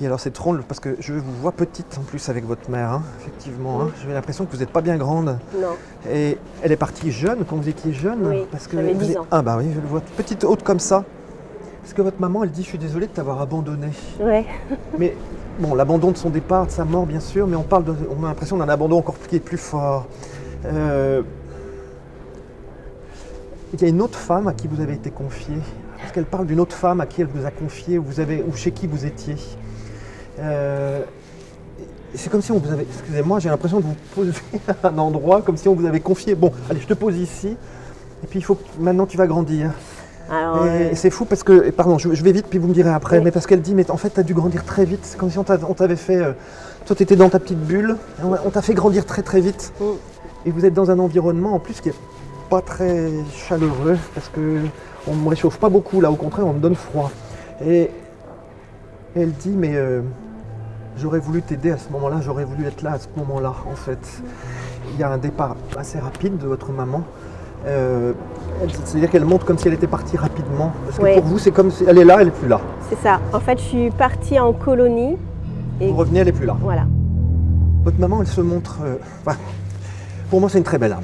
Et alors, c'est drôle parce que je vous vois petite en plus avec votre mère, hein, effectivement. Hein. J'ai l'impression que vous n'êtes pas bien grande. Non. Et elle est partie jeune, quand vous étiez jeune. Oui, parce que j'avais 10 ans. Ah bah oui, je le vois, petite haute comme ça. Parce que votre maman, elle dit, je suis désolée de t'avoir abandonné. Ouais. Mais bon, l'abandon de son départ, de sa mort, bien sûr, mais on a l'impression d'un abandon encore qui est plus fort. Il y a une autre femme à qui vous avez été confiée. Parce qu'elle parle d'une autre femme à qui elle vous a confié, ou chez qui vous étiez. C'est comme si on vous avait... Excusez-moi, j'ai l'impression de vous poser à un endroit, comme si on vous avait confié. Bon, allez, je te pose ici, et puis maintenant tu vas grandir. Alors, et c'est fou parce que, pardon, je vais vite puis vous me direz après, mais parce qu'elle dit, mais en fait tu as dû grandir très vite, c'est comme si on t'avait fait, toi tu étais dans ta petite bulle, on t'a fait grandir très très vite, et vous êtes dans un environnement en plus qui n'est pas très chaleureux, parce qu'on ne me réchauffe pas beaucoup là, au contraire on me donne froid. Et elle dit, mais j'aurais voulu t'aider à ce moment-là, j'aurais voulu être là à ce moment-là en fait. Il y a un départ assez rapide de votre maman. C'est-à-dire qu'elle montre comme si elle était partie rapidement. Parce que pour vous, c'est comme si elle est là, elle n'est plus là. C'est ça. En fait, je suis partie en colonie. Et vous revenez, elle n'est plus là. Voilà. Votre maman, elle se montre... pour moi, c'est une très belle âme,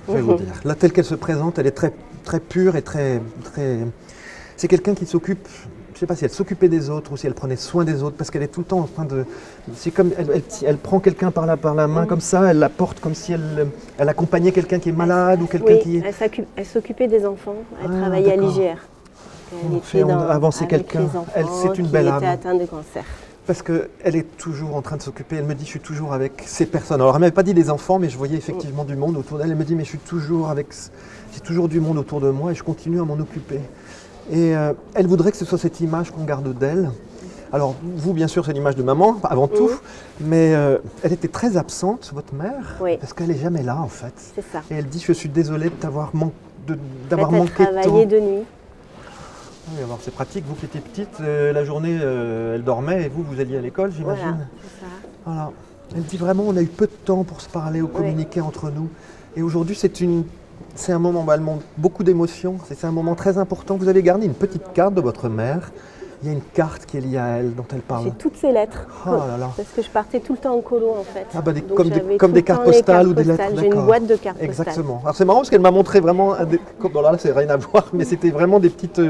je vais vous dire. Là, telle qu'elle se présente, elle est très, très pure et très... C'est quelqu'un qui s'occupe... Je ne sais pas si elle s'occupait des autres ou si elle prenait soin des autres, parce qu'elle est tout le temps en train de... C'est comme elle prend quelqu'un par la main comme ça, elle la porte comme si elle accompagnait quelqu'un qui est malade ou quelqu'un qui est... Elle s'occupait des enfants, elle travaillait à l'IGR. Elle avançait quelqu'un, c'est une belle âme. Qui était atteint de cancer. Parce qu'elle est toujours en train de s'occuper, elle me dit je suis toujours avec ces personnes. Alors elle ne m'avait pas dit des enfants, mais je voyais effectivement du monde autour d'elle. Elle me dit mais j'ai toujours du monde autour de moi et je continue à m'en occuper. Et elle voudrait que ce soit cette image qu'on garde d'elle. Alors vous, bien sûr, c'est l'image de maman, avant tout, mais elle était très absente, votre mère, parce qu'elle n'est jamais là, en fait. C'est ça. Et elle dit, je suis désolée d'avoir manqué de temps. Elle travaillait de nuit. Oui, alors c'est pratique, vous qui étiez petite, la journée, elle dormait, et vous alliez à l'école, j'imagine. Voilà, c'est ça. Voilà. Elle dit vraiment, on a eu peu de temps pour se parler ou communiquer entre nous. Et aujourd'hui, c'est un moment, elle montre beaucoup d'émotions, c'est un moment très important. Vous avez gardé une petite carte de votre mère. Il y a une carte qui est liée à elle, dont elle parle. J'ai toutes ces lettres, parce que je partais tout le temps en colo en fait. Ah bah comme des cartes postales ou des lettres. J'ai une boîte de cartes postales. Exactement. Alors c'est marrant parce qu'elle m'a montré vraiment, bon là c'est rien à voir, mais c'était vraiment des petites,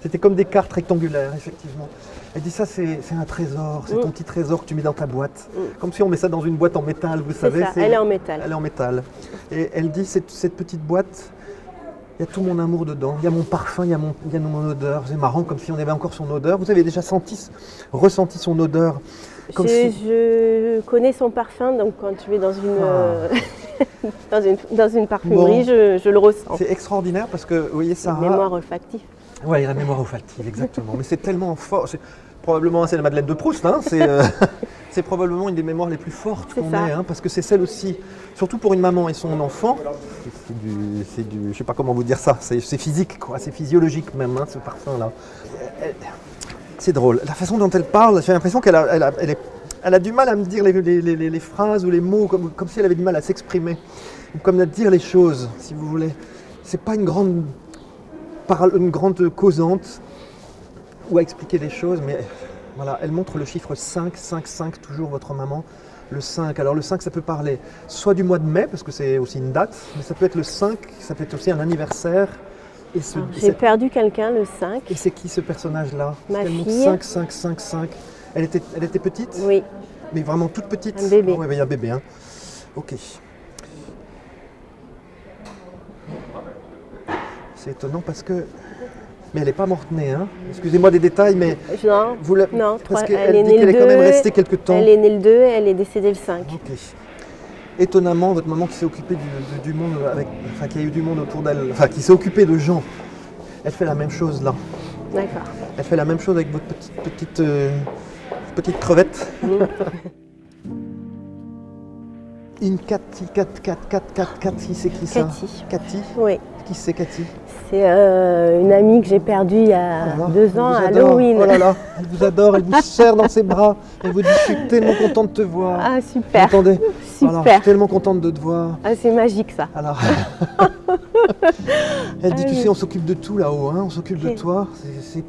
c'était comme des cartes rectangulaires, effectivement. Elle dit ça c'est un trésor, c'est ton petit trésor que tu mets dans ta boîte. Comme si on met ça dans une boîte en métal, vous savez. Elle est en métal. Elle est en métal. Et elle dit cette petite boîte, il y a tout mon amour dedans, il y a mon parfum, il y a mon odeur. C'est marrant, comme si on avait encore son odeur. Vous avez déjà ressenti son odeur Je connais son parfum, donc quand je vais dans une parfumerie, je le ressens. C'est extraordinaire parce que, vous voyez, Sarah... Mémoire olfactive. Oui, la mémoire olfactive, exactement. Mais c'est tellement fort. Probablement, c'est la Madeleine de Proust, hein. C'est probablement une des mémoires les plus fortes C'est qu'on ça. ait, hein, parce que c'est celle aussi, surtout pour une maman et son enfant, je sais pas comment vous dire ça, c'est physique, quoi, c'est physiologique même, hein, ce parfum-là. C'est drôle, la façon dont elle parle, j'ai l'impression qu'elle a du mal à me dire les phrases ou les mots, comme si elle avait du mal à s'exprimer, ou comme à dire les choses, si vous voulez. C'est pas une grande causante, ou à expliquer les choses, mais voilà, elle montre le chiffre 5, 5, 5, toujours votre maman. Le 5, alors le 5 ça peut parler soit du mois de mai, parce que c'est aussi une date, mais ça peut être le 5, ça peut être aussi un anniversaire. Et J'ai perdu quelqu'un le 5. et c'est qui ce personnage-là? Ma Elle montre fille. 5, 5, 5, 5. Elle était petite? Oui, Mais vraiment toute petite? Un bébé. Oui, il y a un bébé, hein. Ok. C'est étonnant parce que... Mais elle n'est pas morte-née, hein. Excusez-moi des détails, mais... non, Vous la- non, Parce elle qu'elle est dit née qu'elle le est quand même 2, restée quelque temps. Elle est née le 2, elle est décédée le 5. Ok. Étonnamment, votre maman qui s'est occupée du monde enfin qui a eu du monde autour d'elle, enfin qui s'est occupée de gens, elle fait la même chose là. D'accord. Elle fait la même chose avec votre petite crevette. Une Cathy, Cathy, c'est qui ça? Cathy. Cathy. Oui, Qui c'est Cathy? c'est une amie que j'ai perdue il y a Oh là là, 2 elle ans vous à adore. Halloween. Oh là là, elle vous adore, elle vous serre dans ses bras, elle vous dit je suis tellement contente de te voir. Ah, Vous super. entendez? Alors, je Super. suis tellement contente de te voir. Ah, c'est magique ça. Alors, elle dit, Ah tu oui. sais, on s'occupe de tout là-haut, hein, on s'occupe de Ok. toi,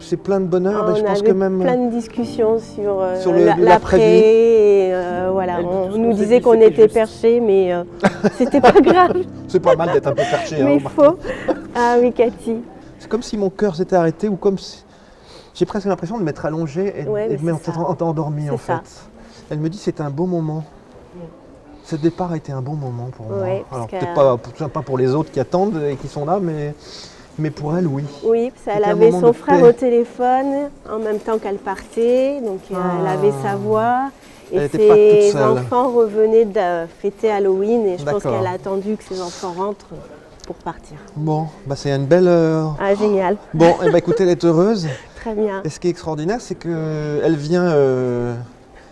c'est plein de bonheur, On mais je pense avait que même... plein de discussions sur, Sur l'après. l'après-vie. Et voilà, Elle dit, tout on ce nous qu'on s'est disait dit, qu'on c'était était juste. perchés, mais c'était pas grave. C'est pas mal d'être un peu perché, hein, Mais il remarquez. faut. Ah oui, Cathy. C'est comme si mon cœur s'était arrêté, ou comme si... J'ai presque l'impression de m'être allongé et, Ouais, et mais de m'être c'est ça. endormi en C'est ça. fait. Elle me dit, c'était un beau moment. Ce départ a été un bon moment pour moi. Ouais, parce Alors que- peut-être pas pour les autres qui attendent et qui sont là, mais pour elle, oui. Oui, parce qu'elle C'était un avait moment son de frère paix. au téléphone en même temps qu'elle partait, donc elle avait sa voix. Elle Et était pas toute ses seule. enfants revenaient de fêter Halloween et je pense D'accord. qu'elle a attendu que ses enfants rentrent pour partir. Bon, bah c'est une belle... Ah, génial, Bon, eh ben, écoutez, elle est heureuse. très bien. Et ce qui est extraordinaire, c'est qu'elle vient,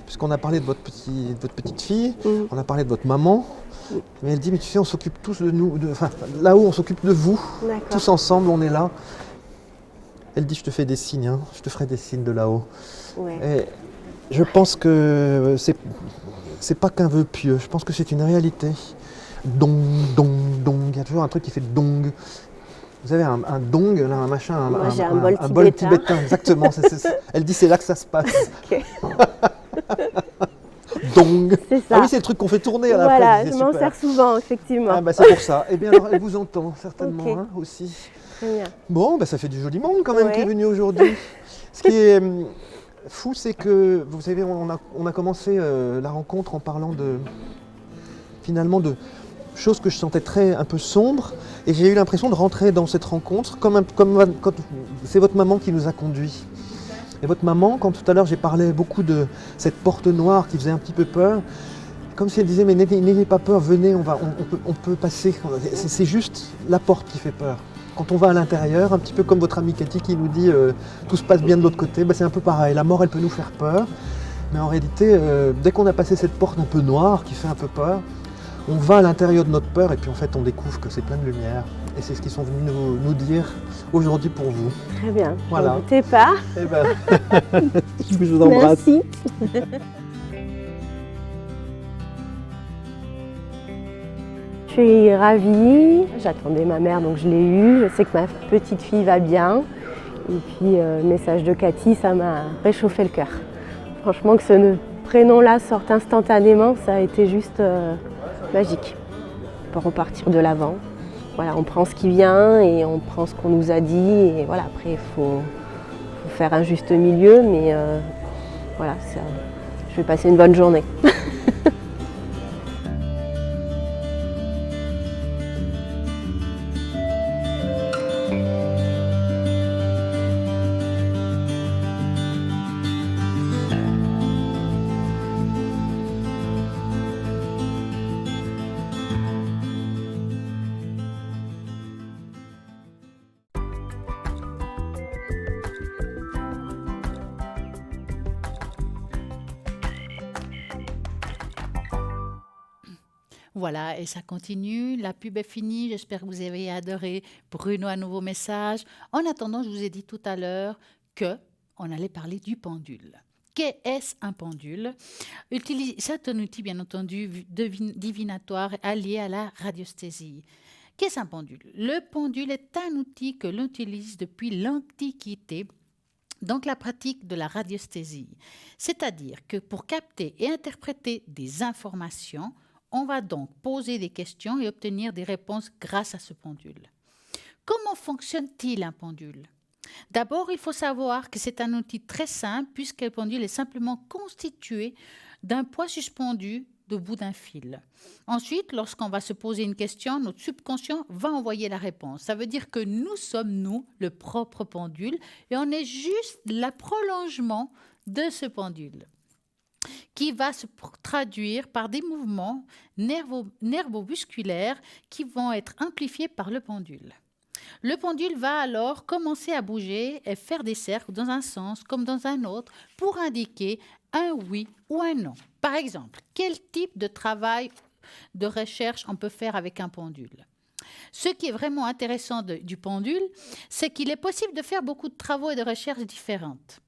puisqu'on a parlé de votre petite fille, Mm. on a parlé de votre maman, mais elle dit, mais tu sais, on s'occupe tous de nous, enfin, là-haut, on s'occupe de vous, D'accord. tous ensemble, on est là. Elle dit, je te fais des signes, hein, je te ferai des signes de là-haut. Ouais. Et je pense que c'est pas qu'un vœu pieux, je pense que c'est une réalité. Dong, dong, dong, il y a toujours un truc qui fait dong. Vous avez un dong, là, un machin, Moi, j'ai un bol bol tibétain. tibétain, exactement. Elle dit c'est là que ça se passe. Ok. Dong. C'est ça. Ah oui, c'est le truc qu'on fait tourner à la Voilà, fin. je m'en sers souvent, effectivement. Ah bah c'est pour ça. Eh bien alors, elle vous entend certainement Ok. hein, aussi. Très bien. Bon, bah, ça fait du joli monde quand même Ouais. qui est venu aujourd'hui. Ce qui est fou, c'est que, vous savez, on a commencé la rencontre en parlant finalement de choses que je sentais un peu sombres. Et j'ai eu l'impression de rentrer dans cette rencontre comme quand c'est votre maman qui nous a conduits. Et votre maman, quand tout à l'heure j'ai parlé beaucoup de cette porte noire qui faisait un petit peu peur, comme si elle disait, mais n'ayez pas peur, venez, on peut passer. C'est juste la porte qui fait peur. Quand on va à l'intérieur, un petit peu comme votre amie Cathy qui nous dit tout se passe bien de l'autre côté, bah, c'est un peu pareil. La mort, elle peut nous faire peur. Mais en réalité, dès qu'on a passé cette porte un peu noire qui fait un peu peur, on va à l'intérieur de notre peur et puis en fait on découvre que c'est plein de lumière. Et c'est ce qu'ils sont venus nous dire aujourd'hui pour vous. Très bien. Voilà. N'en doutez pas. Eh ben, je vous embrasse. Merci. Je suis ravie. J'attendais ma mère, donc je l'ai eue. Je sais que ma petite fille va bien. Et puis, le message de Cathy, ça m'a réchauffé le cœur. Franchement, que ce prénom-là sorte instantanément, ça a été juste magique. On peut repartir de l'avant. Voilà, on prend ce qui vient et on prend ce qu'on nous a dit. Et voilà, après, il faut faire un juste milieu, mais voilà, je vais passer une bonne journée. Voilà, et ça continue. La pub est finie. J'espère que vous avez adoré. Bruno, un nouveau message. En attendant, je vous ai dit tout à l'heure qu'on allait parler du pendule. Qu'est-ce un pendule? C'est un outil, bien entendu, divinatoire allié à la radiesthésie. Qu'est-ce un pendule? Le pendule est un outil que l'on utilise depuis l'Antiquité dans la pratique de la radiesthésie. C'est-à-dire que pour capter et interpréter des informations, on va donc poser des questions et obtenir des réponses grâce à ce pendule. Comment fonctionne-t-il un pendule? D'abord, il faut savoir que c'est un outil très simple puisque le pendule est simplement constitué d'un poids suspendu au bout d'un fil. Ensuite, lorsqu'on va se poser une question, notre subconscient va envoyer la réponse. Ça veut dire que nous sommes, nous, le propre pendule et on est juste le prolongement de ce pendule qui va se traduire par des mouvements nervo-musculaires qui vont être amplifiés par le pendule. Le pendule va alors commencer à bouger et faire des cercles dans un sens comme dans un autre pour indiquer un oui ou un non. Par exemple, quel type de travail de recherche on peut faire avec un pendule? Ce qui est vraiment intéressant du pendule, c'est qu'il est possible de faire beaucoup de travaux et de recherches différentes.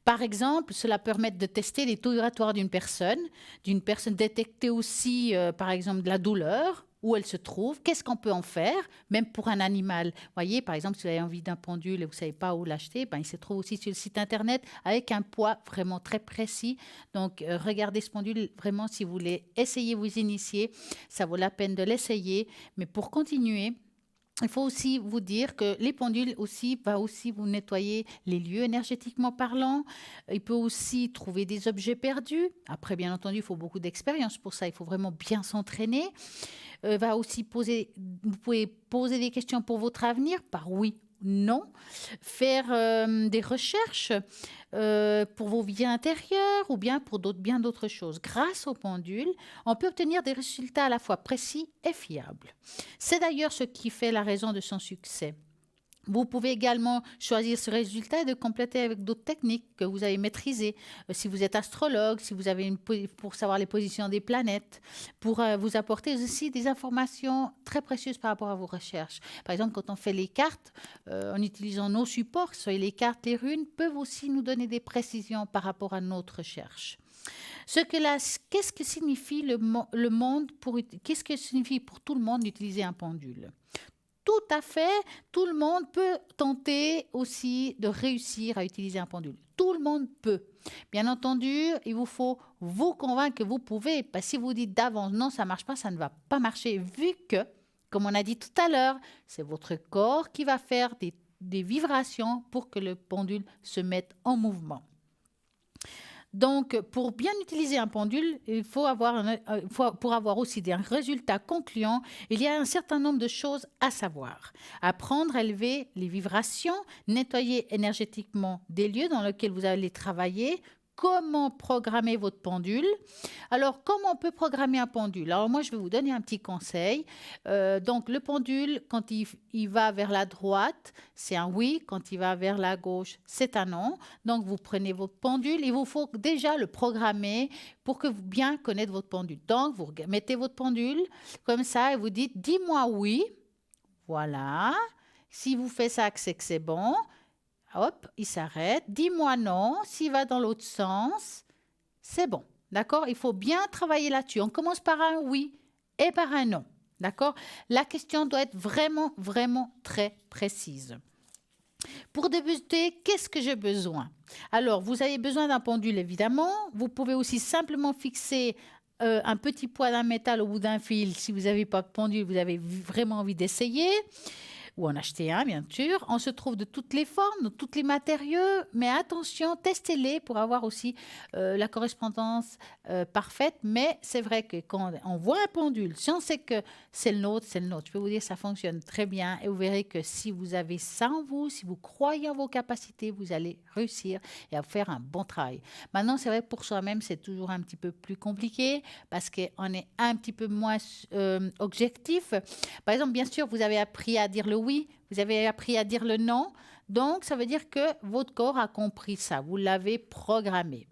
Par exemple, cela permet de tester les taux vibratoires d'une personne, détecter aussi, par exemple, de la douleur, où elle se trouve, qu'est-ce qu'on peut en faire, même pour un animal. Vous voyez, par exemple, si vous avez envie d'un pendule et vous ne savez pas où l'acheter, il se trouve aussi sur le site Internet avec un poids vraiment très précis. Donc, regardez ce pendule, vraiment, si vous voulez essayer, vous initier, ça vaut la peine de l'essayer. Mais pour continuer, il faut aussi vous dire que les pendules aussi va aussi vous nettoyer les lieux énergétiquement parlant. Il peut aussi trouver des objets perdus. Après, bien entendu, il faut beaucoup d'expérience pour ça. Il faut vraiment bien s'entraîner. Va aussi vous pouvez poser des questions pour votre avenir par oui, non. Faire des recherches pour vos vies intérieures ou bien pour bien d'autres choses. Grâce au pendule, on peut obtenir des résultats à la fois précis et fiables. C'est d'ailleurs ce qui fait la raison de son succès. Vous pouvez également choisir ce résultat et de compléter avec d'autres techniques que vous avez maîtrisées. Si vous êtes astrologue, si vous avez pour savoir les positions des planètes, pour vous apporter aussi des informations très précieuses par rapport à vos recherches. Par exemple, quand on fait les cartes, en utilisant nos supports, que ce soit les cartes, les runes, peuvent aussi nous donner des précisions par rapport à notre recherche. Qu'est-ce que signifie le monde qu'est-ce que signifie pour tout le monde d'utiliser un pendule? Tout à fait, tout le monde peut tenter aussi de réussir à utiliser un pendule. Tout le monde peut. Bien entendu, il vous faut vous convaincre que vous pouvez. Parce que si vous dites d'avance, non, ça ne marche pas, ça ne va pas marcher. Vu que, comme on a dit tout à l'heure, c'est votre corps qui va faire des vibrations pour que le pendule se mette en mouvement. Donc, pour bien utiliser un pendule, pour avoir aussi des résultats concluants, il y a un certain nombre de choses à savoir. Apprendre à élever les vibrations, nettoyer énergétiquement des lieux dans lesquels vous allez travailler. Comment programmer votre pendule? Alors, comment on peut programmer un pendule? Alors, moi, je vais vous donner un petit conseil. Donc, le pendule, quand il va vers la droite, c'est un oui. Quand il va vers la gauche, c'est un non. Donc, vous prenez votre pendule. Il vous faut déjà le programmer pour que vous bien connaître votre pendule. Donc, vous mettez votre pendule comme ça et vous dites « dis-moi oui ». Voilà. Si vous faites ça, c'est que c'est bon. Hop, il s'arrête. Dis-moi non. S'il va dans l'autre sens, c'est bon. D'accord? Il faut bien travailler là-dessus. On commence par un oui et par un non. D'accord? La question doit être vraiment, vraiment très précise. Pour débuter, qu'est-ce que j'ai besoin? Alors, vous avez besoin d'un pendule, évidemment. Vous pouvez aussi simplement fixer un petit poids d'un métal au bout d'un fil. Si vous n'avez pas de pendule, vous avez vraiment envie d'essayer. Ou en acheter un, bien sûr. On se trouve de toutes les formes, de tous les matériaux, mais attention, testez-les pour avoir aussi la correspondance parfaite. Mais c'est vrai que quand on voit un pendule, si on sait que c'est le nôtre, c'est le nôtre. Je peux vous dire que ça fonctionne très bien et vous verrez que si vous avez ça en vous, si vous croyez en vos capacités, vous allez réussir et à faire un bon travail. Maintenant, c'est vrai que pour soi-même, c'est toujours un petit peu plus compliqué parce qu'on est un petit peu moins objectif. Par exemple, bien sûr, vous avez appris à dire le oui, vous avez appris à dire le non. Donc, ça veut dire que votre corps a compris ça. Vous l'avez programmé.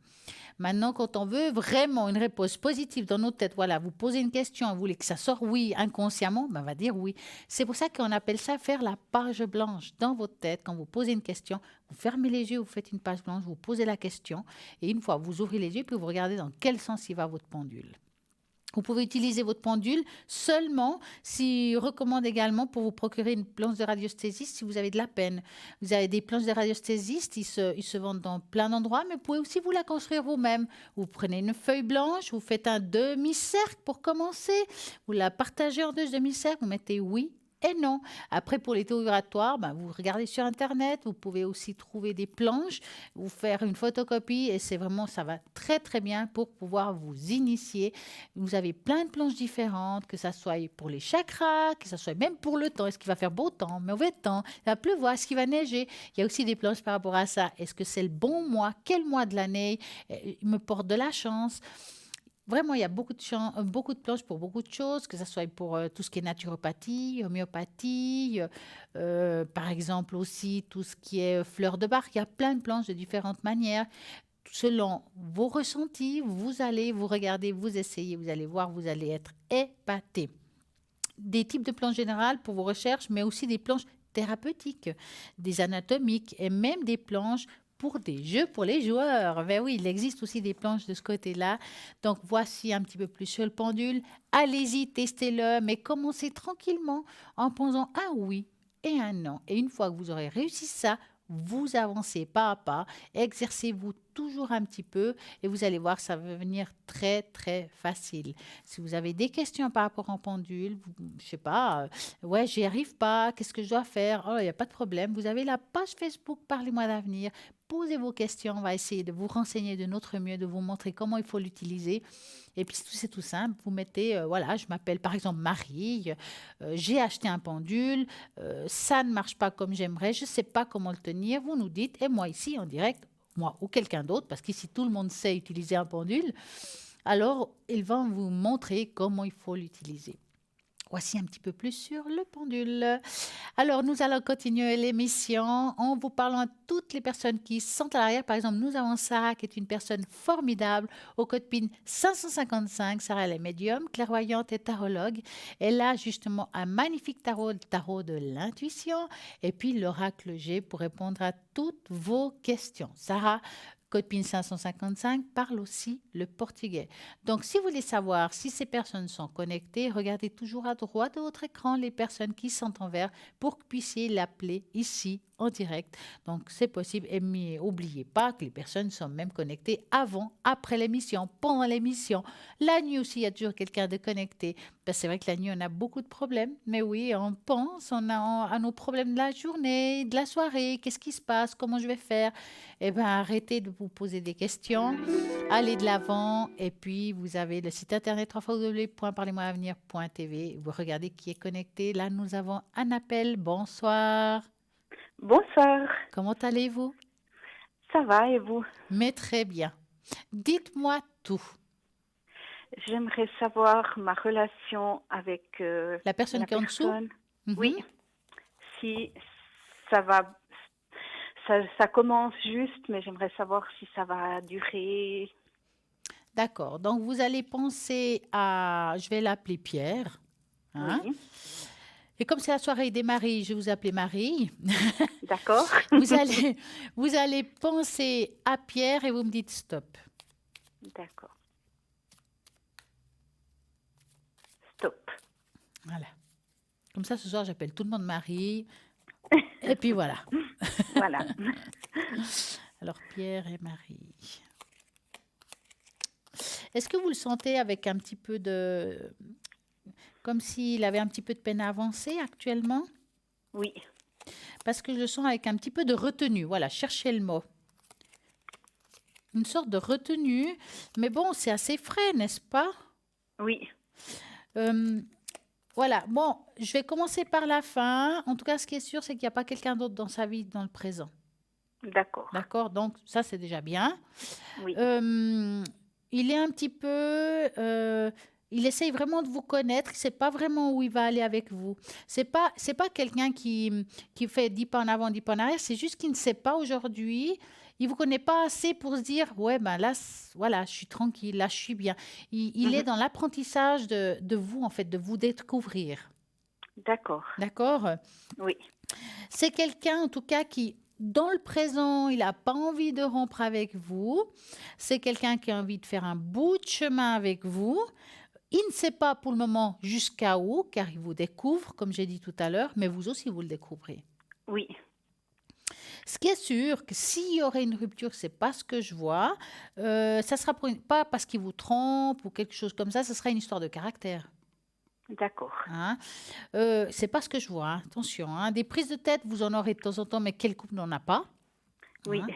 Maintenant, quand on veut vraiment une réponse positive dans notre tête, voilà, vous posez une question, vous voulez que ça sorte oui inconsciemment, ben, on va dire oui. C'est pour ça qu'on appelle ça faire la page blanche dans votre tête. Quand vous posez une question, vous fermez les yeux, vous faites une page blanche, vous posez la question et une fois, vous ouvrez les yeux puis vous regardez dans quel sens il va votre pendule. Vous pouvez utiliser votre pendule seulement si recommande également pour vous procurer une planche de radiesthésiste si vous avez de la peine. Vous avez des planches de radiesthésiste, ils se vendent dans plein d'endroits, mais vous pouvez aussi vous la construire vous-même. Vous prenez une feuille blanche, vous faites un demi-cercle pour commencer, vous la partagez en deux demi-cercles, vous mettez oui et non. Après, pour les taux vibratoires, ben, vous regardez sur Internet, vous pouvez aussi trouver des planches, vous faire une photocopie et c'est vraiment, ça va très très bien pour pouvoir vous initier. Vous avez plein de planches différentes, que ça soit pour les chakras, que ça soit même pour le temps. Est-ce qu'il va faire beau temps, mauvais temps, il va pleuvoir, est-ce qu'il va neiger? Il y a aussi des planches par rapport à ça. Est-ce que c'est le bon mois? Quel mois de l'année me porte de la chance? Vraiment, il y a beaucoup de planches pour beaucoup de choses, que ce soit pour tout ce qui est naturopathie, homéopathie, par exemple aussi tout ce qui est fleurs de bar. Il y a plein de planches de différentes manières. Selon vos ressentis, vous allez vous regarder, vous essayez, vous allez voir, vous allez être épaté. Des types de planches générales pour vos recherches, mais aussi des planches thérapeutiques, des anatomiques et même des planches pour des jeux pour les joueurs. Ben oui, il existe aussi des planches de ce côté-là. Donc, voici un petit peu plus sur le pendule. Allez-y, testez-le, mais commencez tranquillement en posant un oui et un non. Et une fois que vous aurez réussi ça, vous avancez pas à pas, exercez-vous toujours un petit peu et vous allez voir, ça va venir très, très facile. Si vous avez des questions par rapport au pendule, je sais pas, ouais, j'y arrive pas, qu'est-ce que je dois faire? Oh, il n'y a pas de problème. Vous avez la page Facebook Parlez-moi d'avenir. Posez vos questions, on va essayer de vous renseigner de notre mieux, de vous montrer comment il faut l'utiliser. Et puis, c'est tout simple. Vous mettez, voilà, je m'appelle par exemple Marie, j'ai acheté un pendule, ça ne marche pas comme j'aimerais, je ne sais pas comment le tenir. Vous nous dites, et moi ici en direct, moi ou quelqu'un d'autre, parce qu'ici tout le monde sait utiliser un pendule, alors ils vont vous montrer comment il faut l'utiliser. Voici un petit peu plus sur le pendule. Alors, nous allons continuer l'émission en vous parlant à toutes les personnes qui sont à l'arrière. Par exemple, nous avons Sarah qui est une personne formidable au code PIN 555. Sarah, elle est médium, clairvoyante et tarologue. Elle a justement un magnifique tarot, le tarot de l'intuition et puis l'oracle G pour répondre à toutes vos questions. Sarah, code PIN 555 parle aussi le portugais. Donc, si vous voulez savoir si ces personnes sont connectées, regardez toujours à droite de votre écran les personnes qui sont en vert pour que vous puissiez l'appeler ici en direct. Donc, c'est possible. Et n'oubliez pas que les personnes sont même connectées avant, après l'émission, pendant l'émission. La nuit aussi, il y a toujours quelqu'un de connecté. Ben, c'est vrai que la nuit, on a beaucoup de problèmes. Mais oui, on pense à nos problèmes de la journée, de la soirée. Qu'est-ce qui se passe? Comment je vais faire? Eh bien, arrêtez de vous poser des questions. Allez de l'avant. Et puis, vous avez le site internet www.parlez-moi-avenir.tv. Vous regardez qui est connecté. Là, nous avons un appel. Bonsoir. Bonsoir, Comment allez-vous? ça va et vous? Mais très bien. Dites-moi tout. J'aimerais savoir ma relation avec La personne la qui est en dessous? personne. Mhm. Oui, si ça va, ça commence juste, mais j'aimerais savoir si ça va durer. D'accord. Donc, vous allez penser à... Je vais l'appeler Pierre. Hein? Oui, Et comme c'est la soirée des maris, je vais vous appeler Marie. d'accord. Vous allez penser à Pierre et vous me dites stop. D'accord. Stop. Voilà. Comme ça, ce soir, j'appelle tout le monde Marie. Et puis voilà. Voilà. Alors, Pierre et Marie. Est-ce que vous le sentez avec un petit peu de... Comme s'il avait un petit peu de peine à avancer actuellement? Oui, Parce que je le sens avec un petit peu de retenue. Voilà, cherchez le mot. Une sorte de retenue. Mais bon, c'est assez frais, n'est-ce pas? oui, Voilà, bon, je vais commencer par la fin. En tout cas, ce qui est sûr, c'est qu'il n'y a pas quelqu'un d'autre dans sa vie dans le présent. d'accord. D'accord? Donc, ça, c'est déjà bien. Oui, Il est un petit peu... il essaye vraiment de vous connaître. Il ne sait pas vraiment où il va aller avec vous. C'est pas quelqu'un qui fait 10 pas en avant, 10 pas en arrière. C'est juste qu'il ne sait pas aujourd'hui. Il vous connaît pas assez pour se dire, ouais, ben là, voilà, je suis tranquille, là, je suis bien. Il est dans l'apprentissage de vous, en fait, de vous découvrir. D'accord. D'accord? Oui. C'est quelqu'un, en tout cas, qui, dans le présent, il n'a pas envie de rompre avec vous. C'est quelqu'un qui a envie de faire un bout de chemin avec vous. Il ne sait pas pour le moment jusqu'à où, car il vous découvre, comme j'ai dit tout à l'heure, mais vous aussi, vous le découvrez. Oui. Ce qui est sûr, que s'il y aurait une rupture, c'est pas ce que je vois. Ça sera pas parce qu'il vous trompe ou quelque chose comme ça sera une histoire de caractère. D'accord. Hein. C'est pas ce que je vois, hein. Attention. Hein. Des prises de tête, vous en aurez de temps en temps, mais quel couple n'en a pas? Oui. Hein.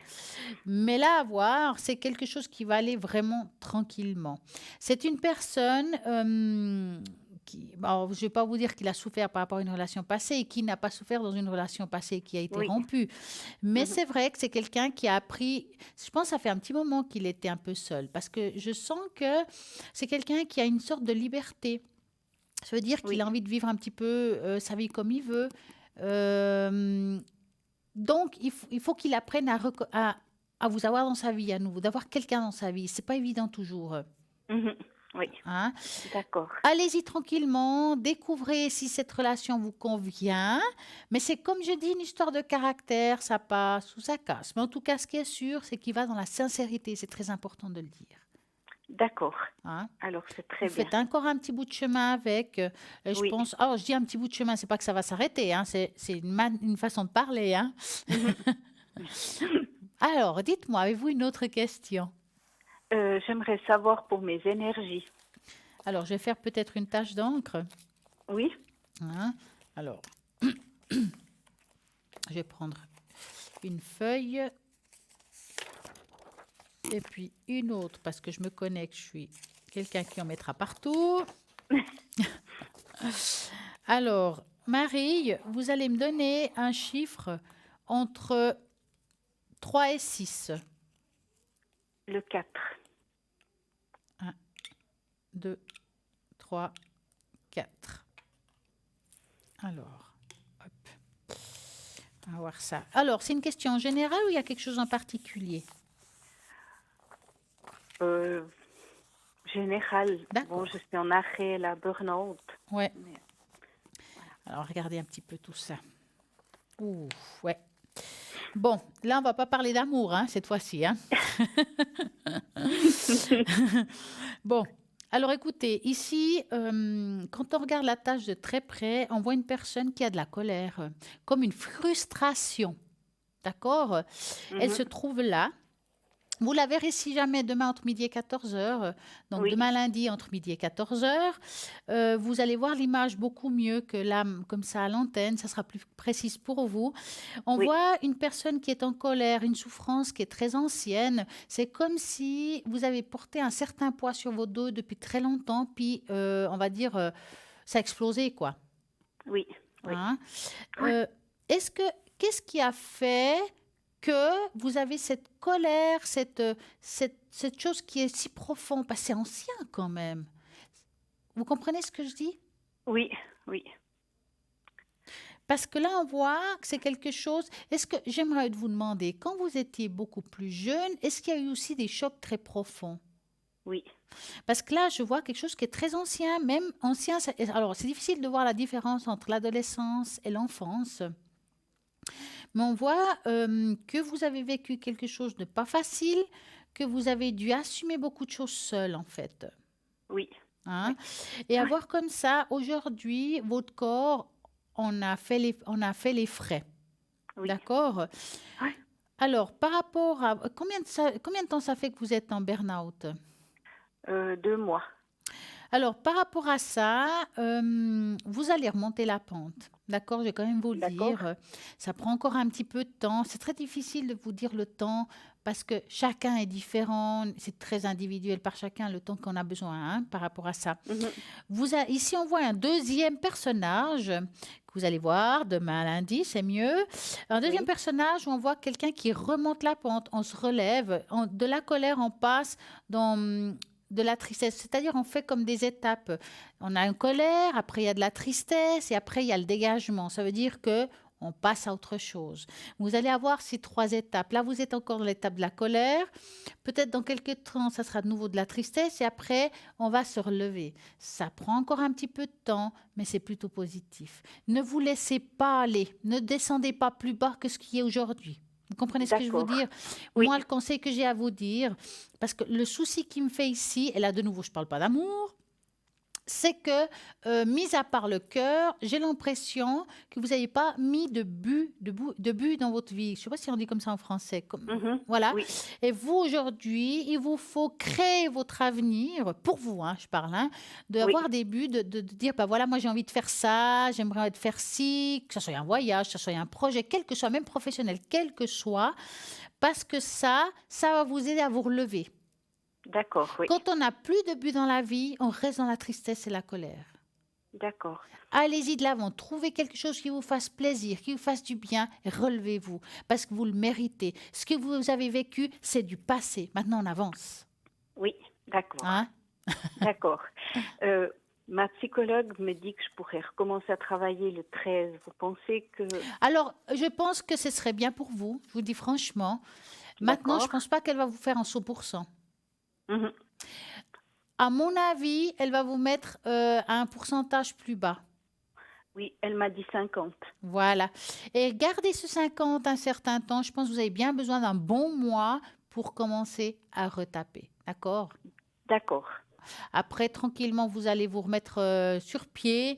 Mais là, à voir, c'est quelque chose qui va aller vraiment tranquillement. C'est une personne qui, bon, je ne vais pas vous dire qu'il a souffert par rapport à une relation passée et qui n'a pas souffert dans une relation passée qui a été Oui. rompue. Mais c'est vrai que c'est quelqu'un qui a appris, je pense que ça fait un petit moment qu'il était un peu seul, parce que je sens que c'est quelqu'un qui a une sorte de liberté. Ça veut dire qu'il Oui. a envie de vivre un petit peu sa vie comme il veut. Donc, il faut qu'il apprenne à vous avoir dans sa vie à nouveau, d'avoir quelqu'un dans sa vie. C'est pas évident toujours. Mhm. Oui. Hein. D'accord. Allez-y tranquillement, découvrez si cette relation vous convient. Mais c'est comme je dis, une histoire de caractère, ça passe ou ça casse. Mais en tout cas, ce qui est sûr, c'est qu'il va dans la sincérité. C'est très important de le dire. D'accord. Hein. Alors, c'est très Vous bien. faites encore un petit bout de chemin avec. Je Oui. pense. Oh, je dis un petit bout de chemin, c'est pas que ça va s'arrêter. Hein, c'est une façon de parler. Hein. Alors, dites-moi, avez-vous une autre question? J'aimerais savoir pour mes énergies. Alors, je vais faire peut-être une tache d'encre. Oui. Hein. Alors, je vais prendre une feuille et puis une autre parce que je me connais que je suis quelqu'un qui en mettra partout. Alors, Marie, vous allez me donner un chiffre entre 3 et 6. Le 4. 2, 3, 4. Alors, hop. On va voir ça. Alors, c'est une question générale ou il y a quelque chose en particulier? Général. D'accord. Bon, je suis en arrêt, la burn-out. Ouais. Mais- Alors, regardez un petit peu tout ça. Ouh, ouais. Bon, là, on va pas parler d'amour, hein, cette fois-ci. Hein. Bon, alors écoutez, ici, quand on regarde la tâche de très près, on voit une personne qui a de la colère, comme une frustration. D'accord? Elle se trouve là. Vous la verrez si jamais demain entre midi et 14 heures. Donc Oui. demain lundi entre midi et 14 heures. Vous allez voir l'image beaucoup mieux que là, comme ça à l'antenne. Ça sera plus précise pour vous. On Oui. voit une personne qui est en colère, une souffrance qui est très ancienne. C'est comme si vous avez porté un certain poids sur vos dos depuis très longtemps. Puis, on va dire, ça a explosé, quoi. Oui. Oui. Hein. Qu'est-ce qui a fait que vous avez cette colère, cette chose qui est si profonde? Parce que c'est ancien quand même. Vous comprenez ce que je dis? Oui. Oui. Parce que là, on voit que c'est quelque chose. Est-ce que j'aimerais vous demander, quand vous étiez beaucoup plus jeune, est-ce qu'il y a eu aussi des chocs très profonds? Oui. Parce que là, je vois quelque chose qui est très ancien, même ancien. Alors, c'est difficile de voir la différence entre l'adolescence et l'enfance. Mais on voit que vous avez vécu quelque chose de pas facile, que vous avez dû assumer beaucoup de choses seul, en fait. Oui. Hein? Et à voir comme ça, aujourd'hui, votre corps, on a fait les frais. Oui. D'accord? Oui. Alors, par rapport à... Combien de temps ça fait que vous êtes en burn-out? 2 mois. Alors, par rapport à ça, vous allez remonter la pente. D'accord, je vais quand même vous le D'accord. dire. Ça prend encore un petit peu de temps. C'est très difficile de vous dire le temps parce que chacun est différent. C'est très individuel par chacun le temps qu'on a besoin hein, par rapport à ça. Ici, on voit un deuxième personnage que vous allez voir demain lundi, c'est mieux. Un deuxième personnage où on voit quelqu'un qui remonte la pente. On se relève. De la colère, on passe dans... de la tristesse, c'est-à-dire on fait comme des étapes. On a une colère, après il y a de la tristesse et après il y a le dégagement. Ça veut dire que on passe à autre chose. Vous allez avoir ces 3 étapes. Là, vous êtes encore dans l'étape de la colère. Peut-être dans quelques temps, ça sera de nouveau de la tristesse et après, on va se relever. Ça prend encore un petit peu de temps, mais c'est plutôt positif. Ne vous laissez pas aller. Ne descendez pas plus bas que ce qui est aujourd'hui. Vous comprenez ce que je veux D'accord. dire? Oui. Moi, le conseil que j'ai à vous dire, parce que le souci qui me fait ici, et là de nouveau, je ne parle pas d'amour, c'est que, mis à part le cœur, j'ai l'impression que vous n'avez pas mis de but dans votre vie. Je ne sais pas si on dit comme ça en français. Voilà. Oui. Et vous, aujourd'hui, il vous faut créer votre avenir, pour vous, hein, je parle, hein, d'avoir des buts, de dire, bah voilà, moi j'ai envie de faire ça, j'aimerais faire ci, que ce soit un voyage, que ce soit un projet, quel que soit, même professionnel, quel que soit, parce que ça va vous aider à vous relever. D'accord, oui. Quand on n'a plus de but dans la vie, on reste dans la tristesse et la colère. D'accord. Allez-y de l'avant, trouvez quelque chose qui vous fasse plaisir, qui vous fasse du bien, et relevez-vous, parce que vous le méritez. Ce que vous avez vécu, c'est du passé. Maintenant, on avance. Oui, d'accord. Hein? D'accord. Ma psychologue me dit que je pourrais recommencer à travailler le 13. Vous pensez que... Alors, je pense que ce serait bien pour vous, je vous dis franchement. Maintenant, je ne D'accord. pense pas qu'elle va vous faire en 100%. Mhm. À mon avis, elle va vous mettre à un pourcentage plus bas. Oui, elle m'a dit 50. Voilà. Et gardez ce 50 un certain temps. Je pense que vous avez bien besoin d'un bon mois pour commencer à retaper. D'accord? D'accord. Après, tranquillement, vous allez vous remettre sur pied.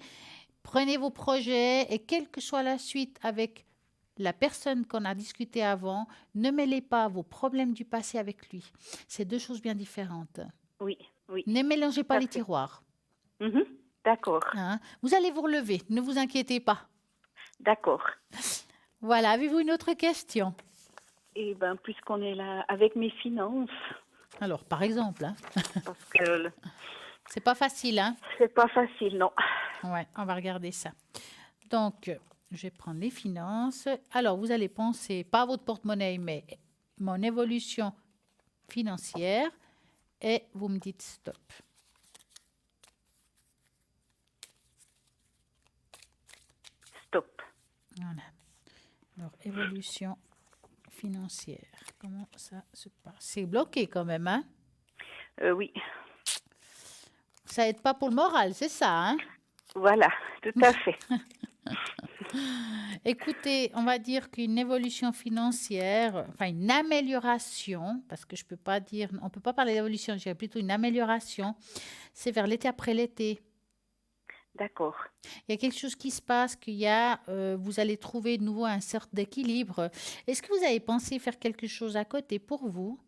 Prenez vos projets et quelle que soit la suite avec la personne qu'on a discuté avant, ne mêlez pas vos problèmes du passé avec lui. C'est 2 choses bien différentes. Oui, oui. Ne mélangez pas les Parfait. tiroirs. Mhm. D'accord. Hein. Vous allez vous relever, ne vous inquiétez pas. D'accord. Voilà, avez-vous une autre question? Et bien, puisqu'on est là avec mes finances, Alors, par exemple, hein, parce que c'est pas facile, hein? c'est pas facile, non. Ouais, on va regarder ça. Donc, je vais prendre les finances. Alors, vous allez penser, pas à votre porte-monnaie, mais mon évolution financière. Et vous me dites stop. Stop. Voilà. Alors, évolution financière. Comment ça se passe? C'est bloqué quand même, hein? Oui. Ça aide pas pour le moral, c'est ça, hein? Voilà, tout à fait. Écoutez, on va dire qu'une évolution financière, enfin une amélioration, parce que je peux pas dire, on peut pas parler d'évolution, je dirais plutôt une amélioration, c'est vers l'été après l'été. D'accord. Il y a quelque chose qui se passe, vous allez trouver de nouveau un sorte d'équilibre. Est-ce que vous avez pensé faire quelque chose à côté pour vous?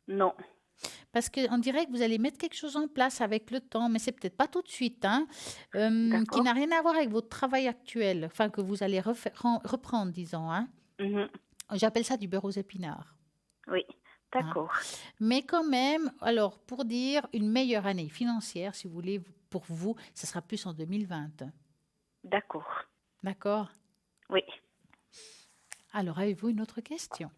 Non. Parce qu'on dirait que vous allez mettre quelque chose en place avec le temps, mais c'est peut-être pas tout de suite, hein, qui D'accord. n'a rien à voir avec votre travail actuel, enfin que vous allez reprendre, disons, hein. Mhm. J'appelle ça du beurre aux épinards. Oui. D'accord. Mais quand même, alors pour dire une meilleure année financière, si vous voulez, pour vous, ce sera plus en 2020. D'accord. D'accord? Oui. Alors, avez-vous une autre question?